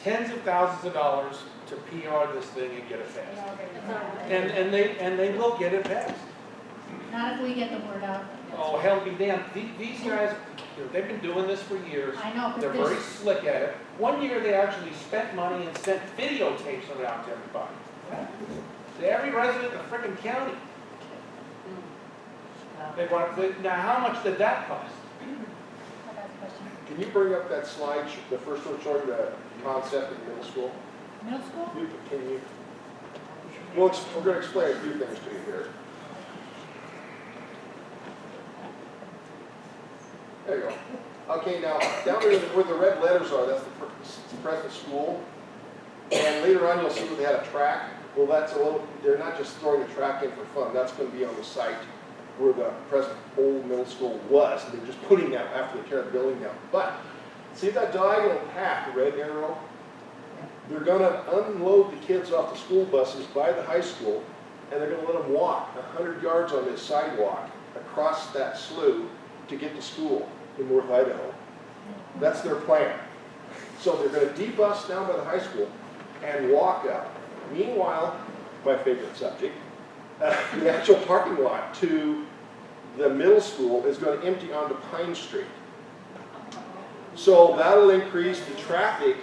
tens of thousands of dollars to PR this thing and get it passed. And they will get it passed.
Not if we get the word out.
Oh, hell be damned. These guys, you know, they've been doing this for years.
I know, but
They're
this-
very slick at it. One year they actually spent money and sent videotapes of it out to everybody. To every resident in the frickin' county. Now, how much did that cost?
Can you bring up that slide, the first one showing the concept in middle school?
Middle school?
Can you? Well, we're going to explain a few things to you here. There you go. Okay, now, down there where the red letters are, that's the present school. And later on, you'll see where they had a track. Well, that's a little, they're not just throwing the track in for fun. That's going to be on the site where the present old middle school was. They're just putting that after they tear the building down. But, see that diagonal path, the red arrow? They're going to unload the kids off the school buses by the high school, and they're going to let them walk 100 yards on this sidewalk across that slough to get to school in North Idaho. That's their plan. So they're going to debus down by the high school and walk up. Meanwhile, my favorite subject, the actual parking lot to the middle school is going to empty onto Pine Street. So that'll increase the traffic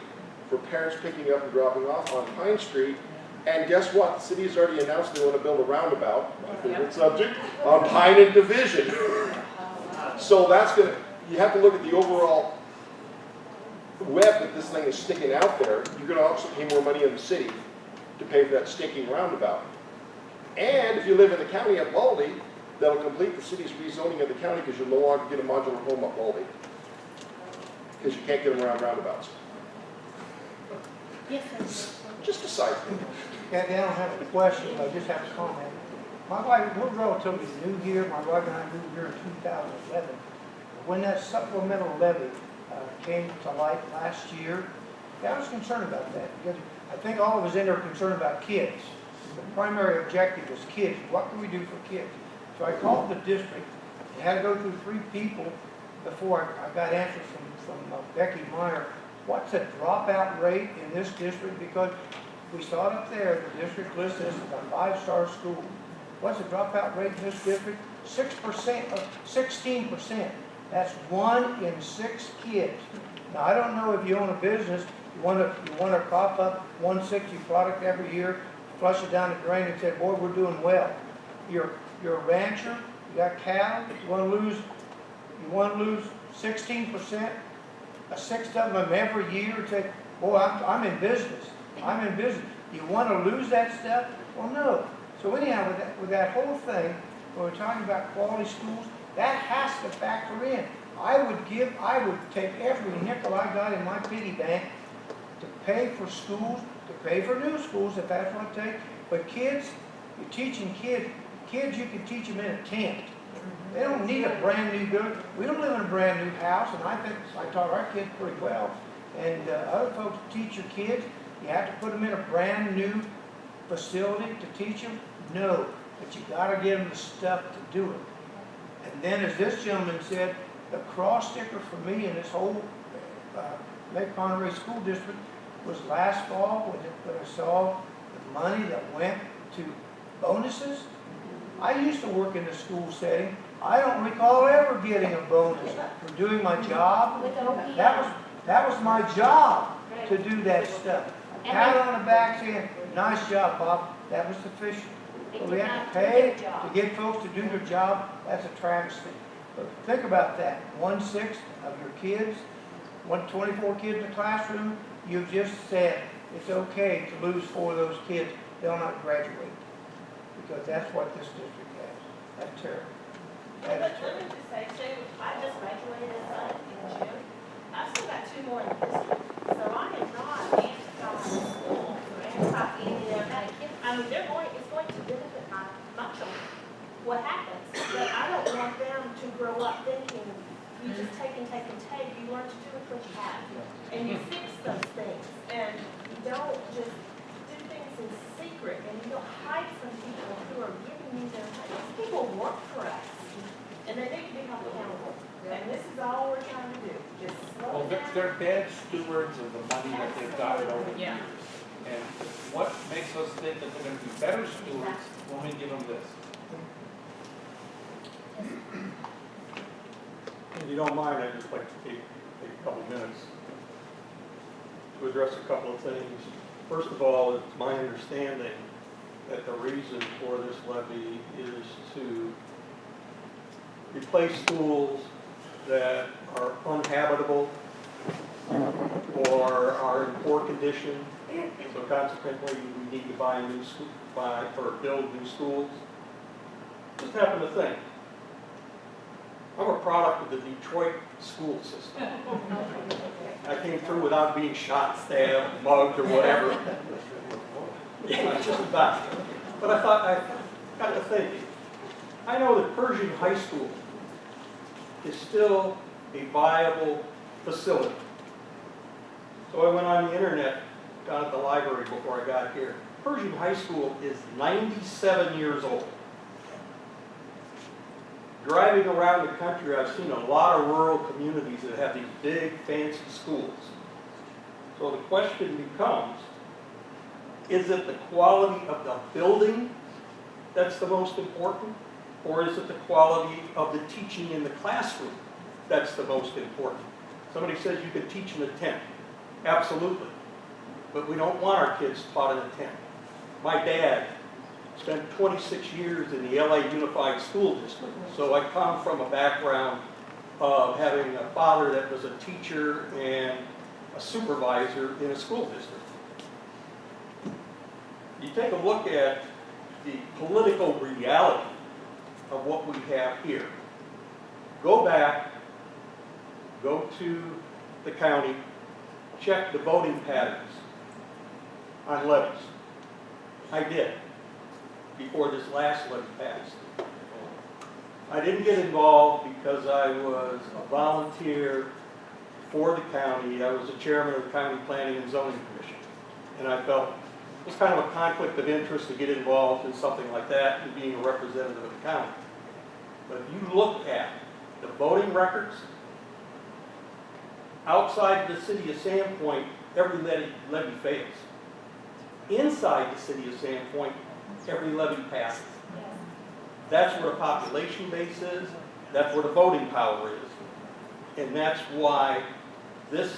for parents picking up and dropping off on Pine Street. And guess what? The city has already announced they want to build a roundabout, my favorite subject, on Pine and Division. So that's going to, you have to look at the overall web that this thing is sticking out there. You're going to also pay more money in the city to pay for that sticking roundabout. And if you live in the county at Baldy, that'll complete the city's rezoning of the county because you'll no longer get a modular home at Baldy. Because you can't get them around roundabouts.
Yes, sir.
Just a side thing.
Kathy, I don't have a question, I just have a comment. My wife, we're relatively new here, my wife and I moved here in 2011. When that supplemental levy came to light last year, I was concerned about that, because I think all of us in there are concerned about kids. The primary objective is kids. What can we do for kids? So I called the district and had to go through 3 people before I got answers from Becky Meyer. What's the dropout rate in this district? Because we saw it up there, the district listed this as a 5-star school. What's the dropout rate in this district? 6%, 16%. That's 1 in 6 kids. Now, I don't know if you own a business, you want to cough up 160 product every year, flush it down the drain and say, boy, we're doing well. You're a rancher, you got cattle, you want to lose 16%, a sixth of them every year, and say, boy, I'm in business. I'm in business. You want to lose that stuff? Well, no. So anyhow, with that whole thing, when we're talking about quality schools, that has to factor in. I would take every nickel I got in my piggy bank to pay for schools, to pay for new schools if that's what it takes. But kids, you're teaching kids you can teach them in a tent. They don't need a brand new building. We don't live in a brand new house, and I think I taught our kids pretty well. And other folks teach your kids, you have to put them in a brand new facility to teach them? No, but you got to give them the stuff to do it. And then, as this gentleman said, the cross sticker for me in this whole Lake Ponderay School District was last fall when I saw the money that went to bonuses. I used to work in the school setting. I don't recall ever getting a bonus for doing my job. That was my job to do that stuff. Pat on the back saying, nice job, Bob. That was sufficient. So we have to pay to get folks to do their job. That's a travesty. But think about that. 1/6 of your kids, 24 kids in the classroom, you've just said it's okay to lose 4 of those kids. They'll not graduate. Because that's what this district has. That's terrible. That is
Let
terrible.
me just say too, I just graduated in June. I've still got 2 more in the district. So I am not anti-school or anti-any of that. I mean, it's going to benefit my children. What happens? But I don't want them to grow up thinking you just take and take and take. You learn to do with what you have. And you fix those things. And you don't just do things in secret. And you don't hide from people who are giving you their money. These people work for us. And they need to be held accountable. And this is all we're trying to do, just slow
Well,
down.
they're bad stewards of the money that they've gotten over the
Yeah.
years. And what makes us think that they're gonna be better stewards when we give them this?
If you don't mind, I'd just like to take a couple minutes to address a couple of things. First of all, it's my understanding that the reason for this levy is to replace schools that are uninhabitable or are in poor condition. So consequently, we need to buy new school, or build new schools. Just happen to think, I'm a product of the Detroit school system. I came through without being shot, stabbed, mugged, or whatever. Yeah, just about. But I thought, I got to thinking, I know that Pershing High School is still a viable facility. So I went on the internet, down at the library before I got here. Pershing High School is 97 years old. Driving around the country, I've seen a lot of rural communities that have these big, fancy schools. So the question becomes, is it the quality of the building that's the most important? Or is it the quality of the teaching in the classroom that's the most important? Somebody says you can teach in a tent. Absolutely. But we don't want our kids taught in a tent. My dad spent 26 years in the LA Unified School District. So I come from a background of having a father that was a teacher and a supervisor in a school district. You take a look at the political reality of what we have here. Go back, go to the county, check the voting patterns on levies. I did, before this last levy passed. I didn't get involved because I was a volunteer for the county. I was the chairman of the County Planning and Zoning Commission. And I felt it was kind of a conflict of interest to get involved in something like that and being a representative of the county. But if you look at the voting records, outside the city of Sandpoint, every levy fails. Inside the city of Sandpoint, every levy passes. That's where the population base is, that's where the voting power is. And that's why this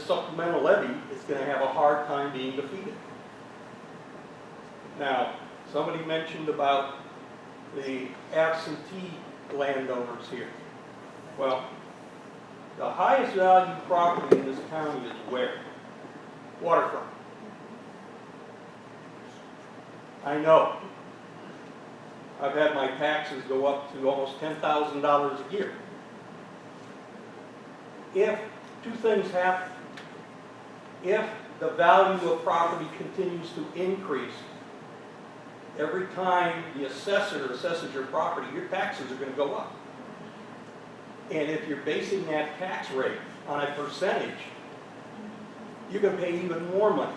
supplemental levy is going to have a hard time being defeated. Now, somebody mentioned about the absentee landowners here. Well, the highest value property in this county is where? Waterfront. I know. I've had my taxes go up to almost $10,000 a year. If two things happen, if the value of property continues to increase, every time the assessor assesses your property, your taxes are going to go up. And if you're basing that tax rate on a percentage, you're going to pay even more money.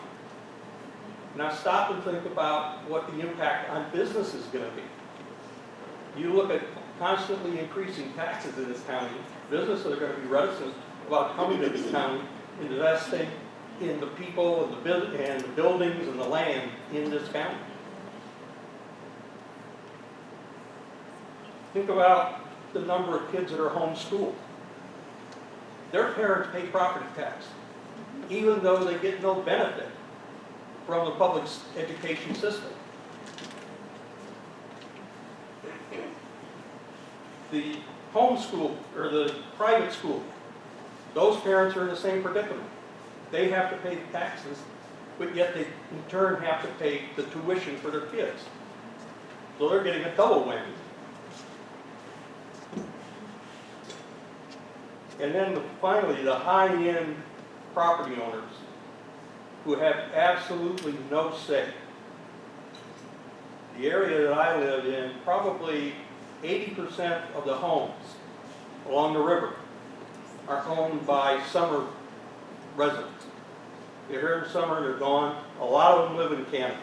Now stop and think about what the impact on business is going to be. You look at constantly increasing taxes in this county, businesses are going to be reticent about coming to this county, investing in the people and the buildings and the land in this county. Think about the number of kids that are homeschooled. Their parents pay property tax, even though they get no benefit from the public education system. The homeschool or the private school, those parents are in the same predicament. They have to pay the taxes, but yet they in turn have to pay the tuition for their kids. So they're getting a double whammy. And then finally, the high-end property owners who have absolutely no say. The area that I live in, probably 80% of the homes along the river are owned by summer residents. They're here in summer, they're gone. A lot of them live in Canada.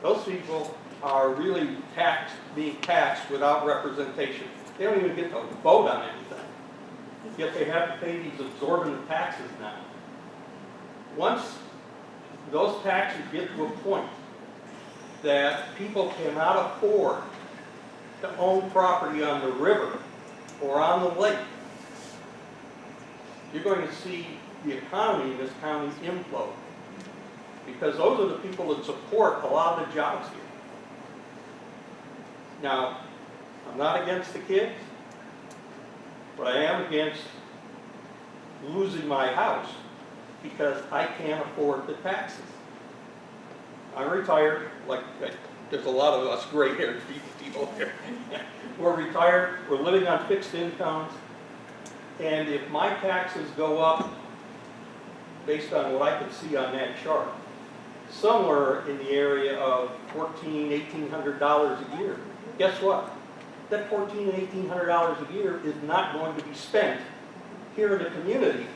Those people are really being taxed without representation.
They don't even get to vote on anything. Yet they have to pay these exorbitant taxes now. Once those taxes get to a point that people cannot afford to own property on the river or on the lake, you're going to see the economy in this county implode. Because those are the people that support a lot of the jobs here. Now, I'm not against the kids, but I am against losing my house because I can't afford the taxes. I'm retired, there's a lot of us gray-haired people here. We're retired, we're living on fixed incomes, and if my taxes go up, based on what I can see on that chart, somewhere in the area of $1,400, $1,800 a year, guess what? That $1,400 and $1,800 a year is not going to be spent here in the community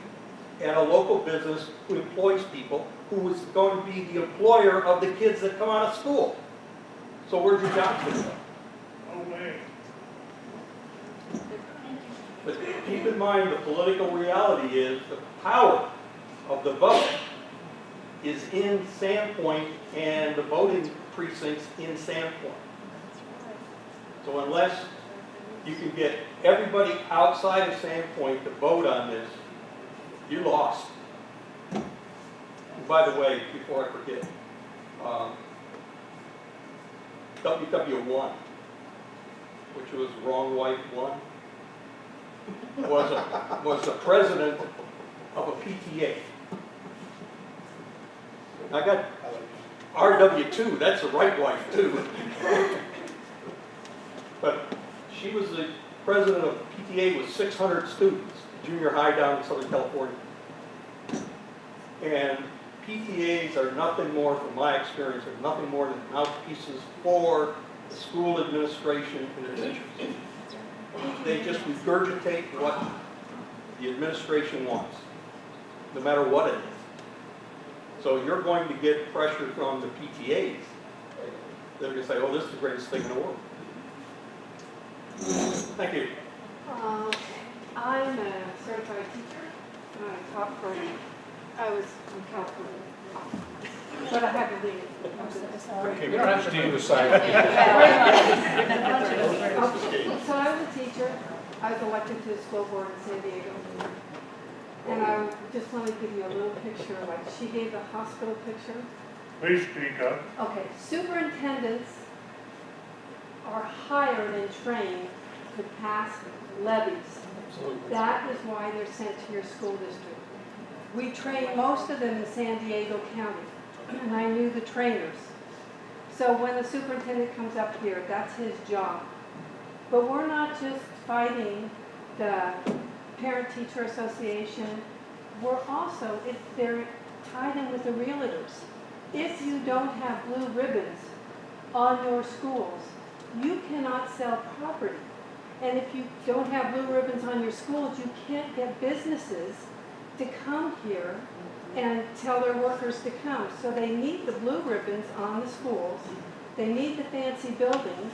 at a local business who employs people, who is going to be the employer of the kids that come out of school. So where's your jobs going to go?
Oh, man.
But keep in mind, the political reality is the power of the vote is in Sandpoint and the voting precincts in Sandpoint. So unless you can get everybody outside of Sandpoint to vote on this, you lost. And by the way, before I forget, WW1, which was Wrong Wife 1, was the president of a PTA. I got RW2, that's the right wife too. But she was the president of PTA with 600 students, junior high down in Southern California. And PTAs are nothing more, from my experience, are nothing more than mouthpieces for the school administration and the teachers. They just regurgitate what the administration wants, no matter what it is. So you're going to get pressure from the PTAs. They're going to say, oh, this is the greatest thing in the world. Thank you.
I'm a certified teacher. I was from California, but I had to leave.
Okay, we don't have to do the side.
So I was a teacher. I was elected to the school board in San Diego. And I just want to give you a little picture, like she gave the hospital picture.
Please speak up.
Okay, superintendents are hired and trained to pass levies. That is why they're sent to your school district. We train most of them in San Diego County, and I knew the trainers. So when the superintendent comes up here, that's his job. But we're not just fighting the Parent-Teacher Association. We're also, they're tied in with the realtors. If you don't have blue ribbons on your schools, you cannot sell property. And if you don't have blue ribbons on your schools, you can't get businesses to come here and tell their workers to come. So they need the blue ribbons on the schools. They need the fancy buildings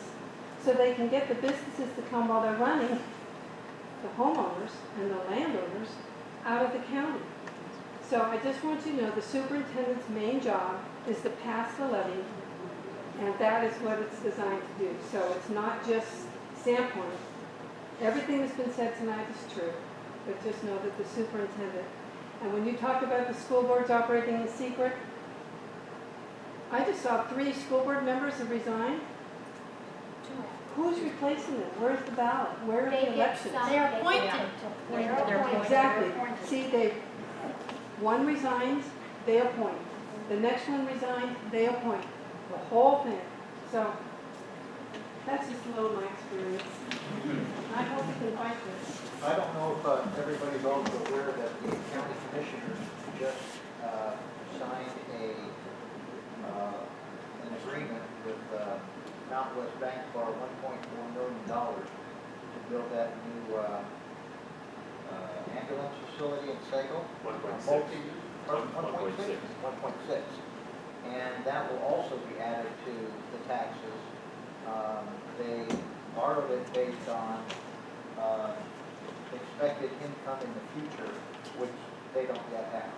so they can get the businesses to come while they're running the homeowners and the landowners out of the county. So I just want you to know the superintendent's main job is to pass the levy, and that is what it's designed to do. So it's not just Sandpoint. Everything that's been said tonight is true, but just know that the superintendent, and when you talk about the school boards operating in secret, I just saw 3 school board members have resigned. Who's replacing them? Where's the ballot? Where are the elections?
They're appointed.
Exactly. See, one resigns, they appoint. The next one resigns, they appoint. The whole thing. So that's just a little of my experience. I hope we can fight this.
I don't know if everybody's also aware that the county commissioners just signed an agreement with Southwest Bank for $1.4 million to build that new ambulance facility in Sago.
1.6.
1.6. And that will also be added to the taxes. They borrowed it based on expected income in the future, which they don't yet have.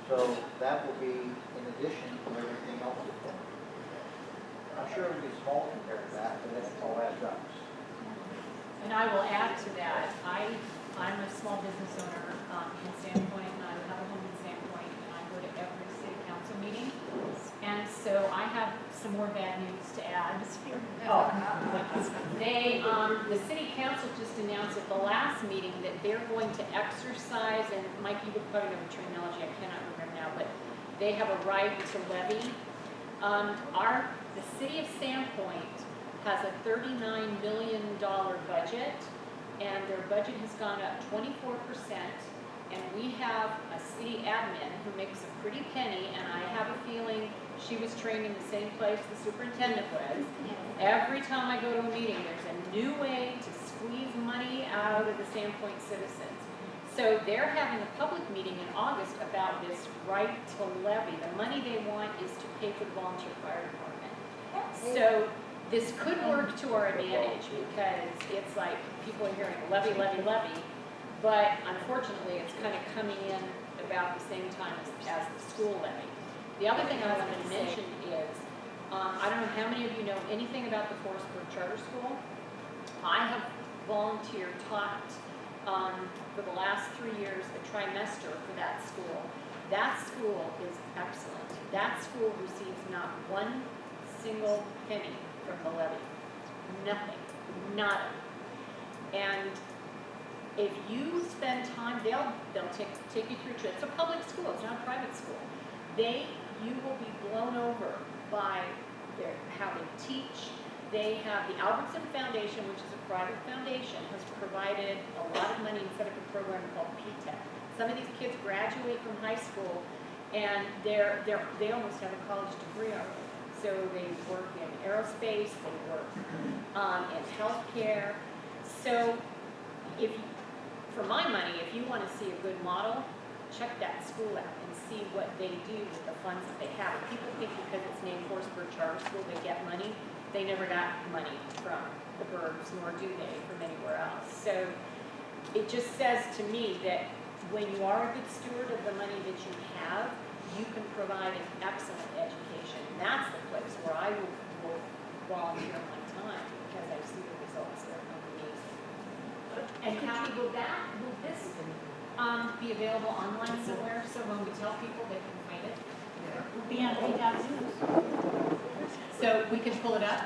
So that will be in addition to everything else. I'm sure it'll be small compared to that, but it all adds up.
And I will add to that, I'm a small business owner in Sandpoint, and I have a home in Sandpoint, and I go to every city council meeting. And so I have some more bad news to add. The city council just announced at the last meeting that they're going to exercise, and Mike, you would probably know the terminology, I cannot remember now, but they have a right to levy. The city of Sandpoint has a $39 million budget, and their budget has gone up 24%. And we have a city admin who makes a pretty penny, and I have a feeling she was trained in the same place the superintendent was. Every time I go to a meeting, there's a new way to squeeze money out of the Sandpoint citizens. So they're having a public meeting in August about this right to levy. The money they want is to pay for the volunteer fire department. So this could work to our advantage because it's like people are hearing levy, levy, levy. But unfortunately, it's kind of coming in about the same time as the school levy. The other thing I wanted to mention is, I don't know how many of you know anything about the Forestburg Charter School. I have volunteered, taught for the last 3 years a trimester for that school. That school is excellent. That school receives not one single penny from the levy. Nothing. Nada. And if you spend time, they'll take you through. It's a public school. It's not a private school. You will be blown over by how they teach. They have the Albertson Foundation, which is a private foundation, has provided a lot of money and set up a program called P-TECH. Some of these kids graduate from high school, and they almost have a college degree already. So they work in aerospace. They work in healthcare. So for my money, if you want to see a good model, check that school out and see what they do with the funds that they have. People think because it's named Forestburg Charter School, they get money. They never got money from the Bergs, nor do they from anywhere else. So it just says to me that when you are a good steward of the money that you have, you can provide an excellent education. And that's the place where I will volunteer my time because I see the results that are amazing. And Kathy, will this be available online somewhere, so when we tell people they can find it?
We'll be on PW.
So we can pull it up?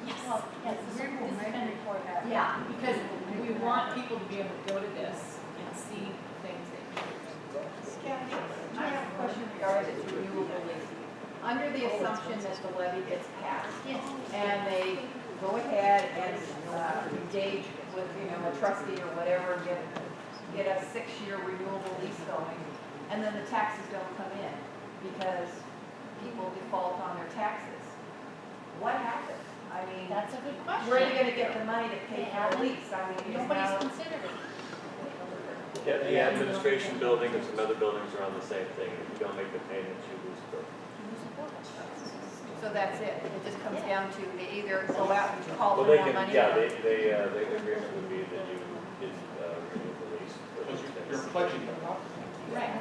Yes. Yes, this has been reported out.
Yeah, because we want people to be able to go to this and see things that
Kathy, I have a question regarding the renewable lease. Under the assumption that the levy gets passed, and they go ahead and engage with, a trustee or whatever, and get a 6-year renewable lease going, and then the taxes don't come in because people default on their taxes. What happens? I mean,
that's a good question.
Where are you gonna get the money to pay for the lease? I mean,
Nobody's considered it.
Yeah, the administration building and some other buildings are on the same thing. If you don't make the payments, you lose the building.
So that's it. It just comes down to they either go out and call
Well,
for
they
more
can,
money.
yeah, the agreement would be that you didn't renew the lease.
You're pledging the property.
Right.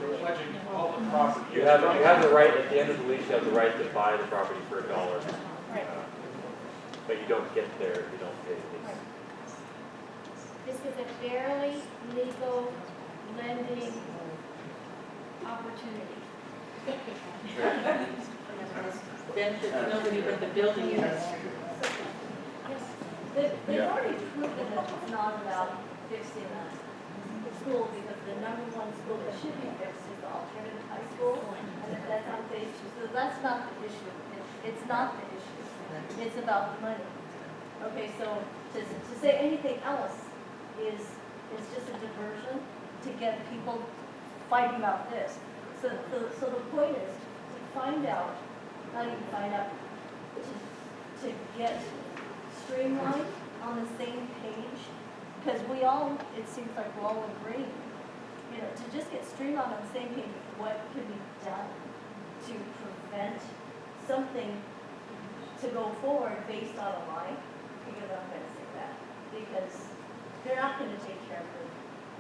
You're pledging all the property.
You have the right, at the end of the lease, you have the right to buy the property for $1.
Right.
But you don't get there if you don't pay the lease.
This is a fairly legal lending opportunity.
Benefit to nobody but the building units.
They've already proven that it's not about fixing the school, because the number one school that should be fixed is the alternative high school, and if that's on phase 2, so that's not the issue. It's not the issue. It's about the money. Okay, so to say anything else is just a diversion to get people fighting about this. So the point is to find out, not even find out, to get streamlined on the same page, because it seems like we're all agreeing, to just get streamlined on the same page of what can be done to prevent something to go forward based on a lie, because I'm going to say that, because they're not gonna take care of the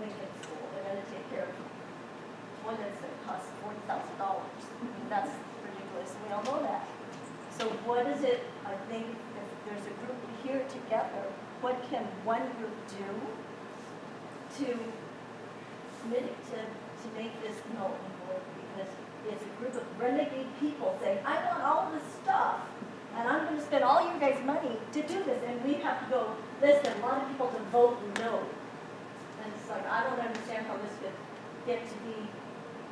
Lincoln School, they're gonna take care of one that's gonna cost $40,000. I mean, that's ridiculous, and we all know that. So what is it, I think, if there's a group here together, what can one group do to make this null and void? Because it's a group of renegade people saying, I want all this stuff, and I'm gonna spend all your guys' money to do this, and we have to go, listen, a lot of people to vote no. And it's like, I don't understand how this could get to be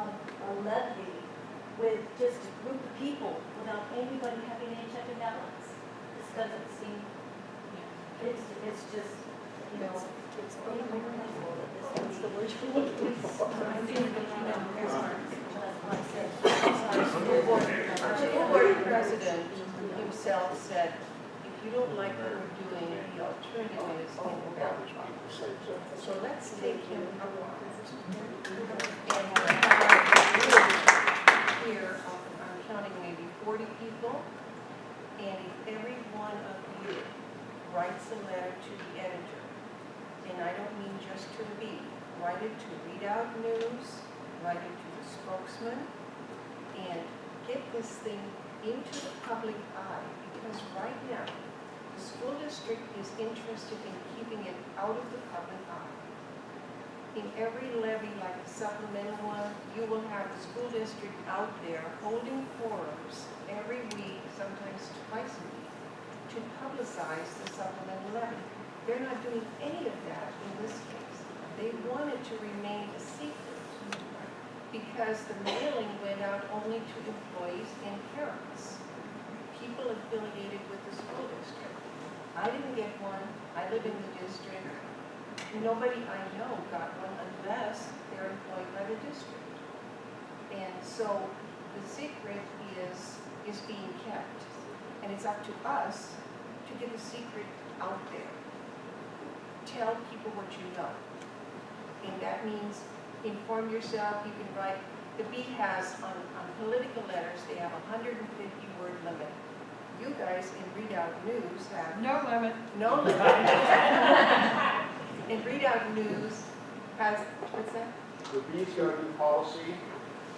a levy with just a group of people without anybody having any check and balance. This doesn't seem, it's just, you know, it's unbelievable that this is the word you're looking for.
Our school board president himself said, if you don't like what we're doing, the alternative is in the ballot box. So let's take him up on it. And here, I'm counting maybe 40 people, and if every one of you writes a letter to the editor, and I don't mean just to the beat, write it to Read Out News, write it to the spokesman, and get this thing into the public eye, because right now, the school district is interested in keeping it out of the public eye. In every levy, like the supplemental one, you will have the school district out there holding forums every week, sometimes twice a week, to publicize the supplemental levy. They're not doing any of that in this case. They wanted to remain a secret because the mailing went out only to employees and parents, people affiliated with the school district. I didn't get one. I live in the district. Nobody I know got one unless they're employed by the district. And so the secret is being kept. And it's up to us to get the secret out there. Tell people what you know. And that means inform yourself. You can write. The B has on political letters, they have a 150-word limit. You guys in Read Out News have
No limit.
no limit. And Read Out News has, what's that?
The B's got a new policy,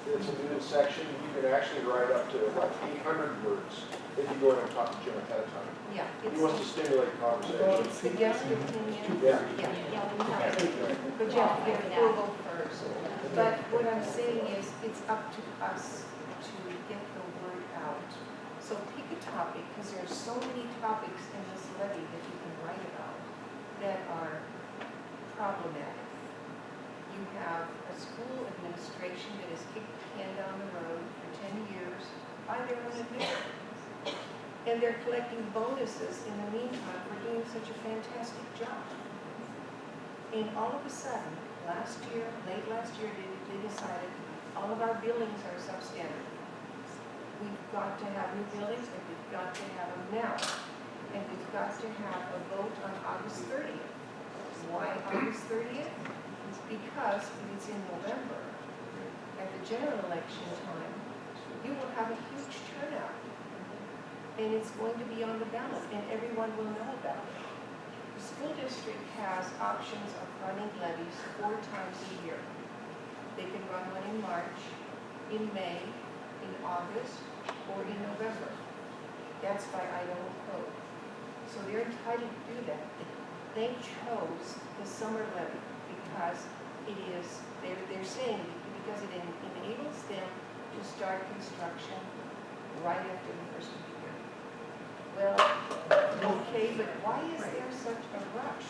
it's a new section, you can actually write up to like 800 words if you go in and talk to Jim ahead of time.
Yeah.
He wants to stimulate conversation.
It's the guest opinion.
Yeah.
But you have to get approval first. But what I'm saying is, it's up to us to get the word out. So pick a topic, because there are so many topics in this levy that you can write about that are problematic. You have a school administration that has kicked the can down the road for 10 years by their own admission. And they're collecting bonuses in the meantime for doing such a fantastic job. And all of a sudden, last year, late last year, they decided all of our buildings are substandard. We've got to have new buildings, and we've got to have them now. And we've got to have a vote on August 30th. Why August 30th? It's because if it's in November, at the general election time, you will have a huge turnout. And it's going to be on the ballot, and everyone will know about it. The school district has options of running levies 4 times a year. They can run one in March, in May, in August, or in November. That's by Idaho code. So they're entitled to do that. They chose the summer levy because it is, they're saying, because it enables them to start construction right after the first of the year. Well, okay, but why is there such a rush?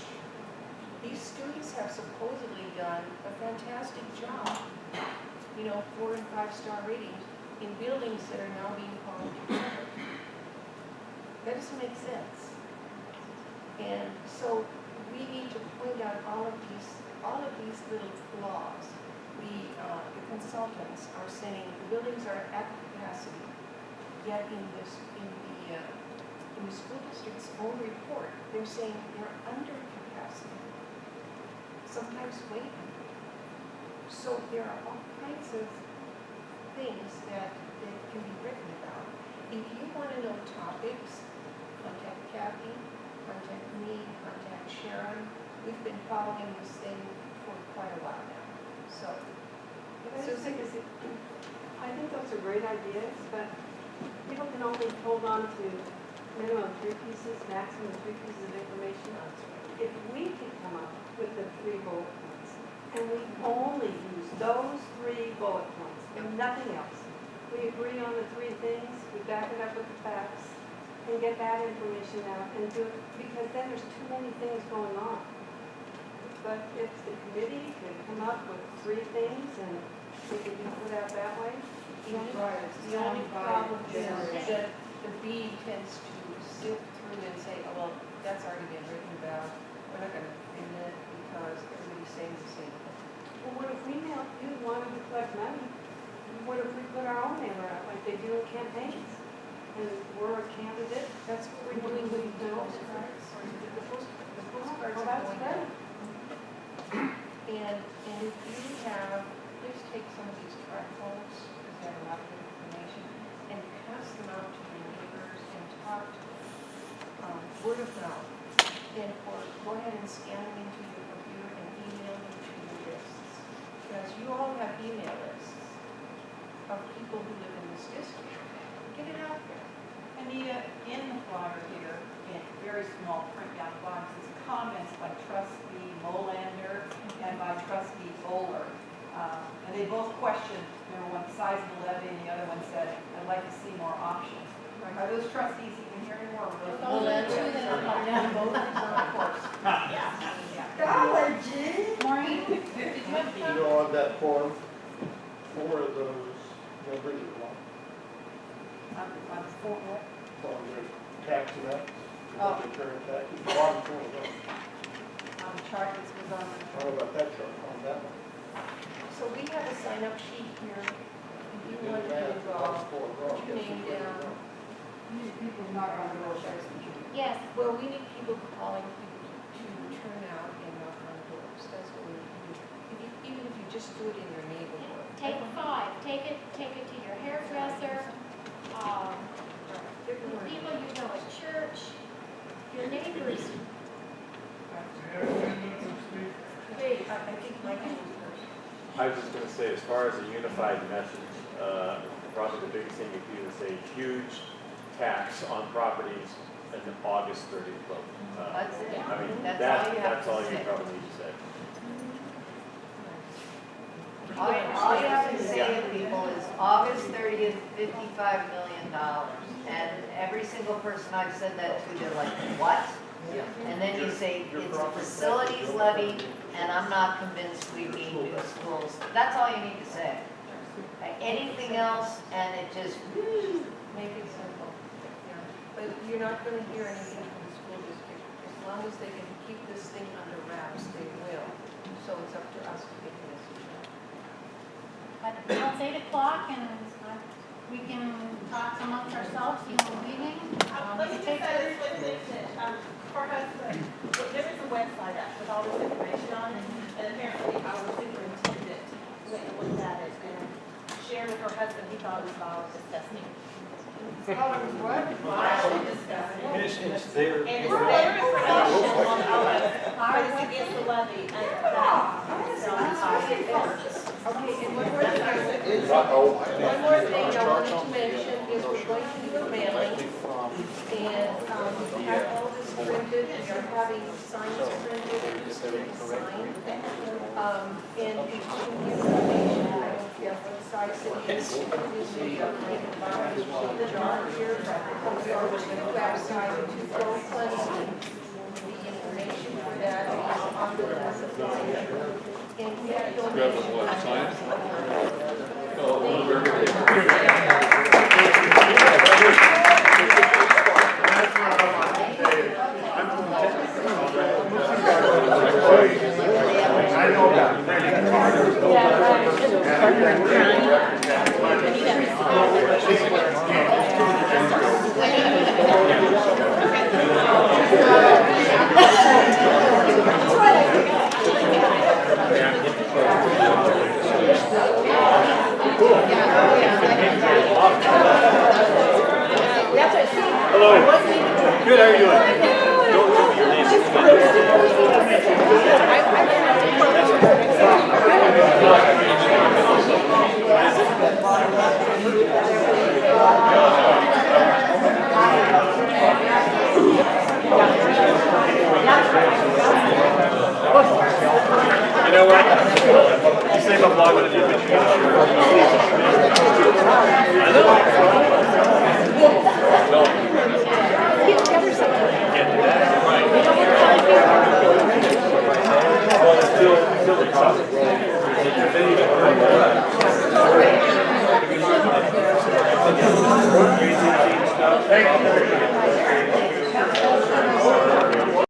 These students have supposedly done a fantastic job, 4 and 5-star ratings in buildings that are now being called together. That doesn't make sense. And so we need to point out all of these little flaws. The consultants are saying the buildings are at capacity, yet in the school district's own report, they're saying they're under capacity, sometimes way under. So there are all kinds of things that can be written about. If you want to know topics, contact Kathy. contact me, contact Sharon. We've been following this thing for quite a while now, so. Susan?
I think those are great ideas, but people can only hold on to minimum 3 pieces, maximum 3 pieces of information. If we could come up with the 3 bullet points, and we only use those 3 bullet points and nothing else, we agree on the 3 things, we back it up with the facts, and get that information out and do it, because then there's too many things going on. But if the committee could come up with 3 things and we could be put out that way,
The only problem is that the bee tends to sift through and say, oh, well, that's already been written about, we're not gonna end it because everybody's saying the same thing.
well, what if we wanted to collect money? What if we put our own name out like they do in campaigns? And we're a candidate?
That's what we're doing with the postcards. The postcards
Well,
are
that's
going
great.
out. And if you have, please take some of these trifolds, because they have a lot of information, and pass them out to your neighbors and talk to them. Word of mouth. And or go ahead and scan them into your computer and email them to your lists. Because you all have email lists of people who live in this district. Get it out there.
Anita, in the flyer here, in very small print down the bottom, says comments by trustee Molander and by trustee Bowler. And they both questioned, number one, size of the levy, and the other one said, I'd like to see more options. Are those trustees even here anymore? Or those
Those are the 2 that are coming down.
Of course.
Yeah.
Golly gee.
Maureen, did you have
You
some?
know, on that form, 4 of those, nobody would want.
On four, what?
On their tax map,
Oh.
the current tax, bottom 4 of those.
On the chart that was on the.
How about that chart on that one?
So we have a sign-up sheet here. If you
Do
want
the math,
to
bottom 4 wrong,
put your
guess
name
who's
down.
wrong?
People not on the roll checks.
Yes,
Well, we need people calling people to turn out and knock on doors. That's what we need to do. Even if you just do it in your neighborhood.
take 5, take it to your hairdresser, people you know at church, your neighbors.
Hey, I think Michael was first.
I was just gonna say, as far as a unified message, probably the biggest thing you do is a huge tax on properties in the August 30th vote.
That's it.
I mean,
That's all you have
that's
to
all you
say.
probably need to say.
All you have to say to people is August 30th, $55 million. And every single person I've said that to, they're like, what? And then you say, it's a facilities levy, and I'm not convinced we need new schools. That's all you need to say. Anything else, and it just,
Make it simple. Yeah. But you're not going to hear anything from the school district. As long as they can keep this thing under wraps, they will. So it's up to us to get the message out.
But it's 8 o'clock and we can talk amongst ourselves, you know, leaving.
Let me just say this with this, her husband, there is a website up with all this information on it, and apparently our superintendent went and looked at it and shared with her husband, he thought it was violent disgusting. Violent disgusting.
It's there.
And it's there information on all of it, but it's against the levy, and
Okay, and one more thing I wanted to mention is we're going to do a mailing, and we have all this printed, and we're having signs printed and signed. And if you can give information, I don't care what size it is, obviously, the jar here, comes over to the website, to go cleansing. The information for that is on the supply. And we have donations.
Hello. Good, how are you doing? know what? You say I'm logging with you, but you can't do that. Well, it's still the process. Thank you.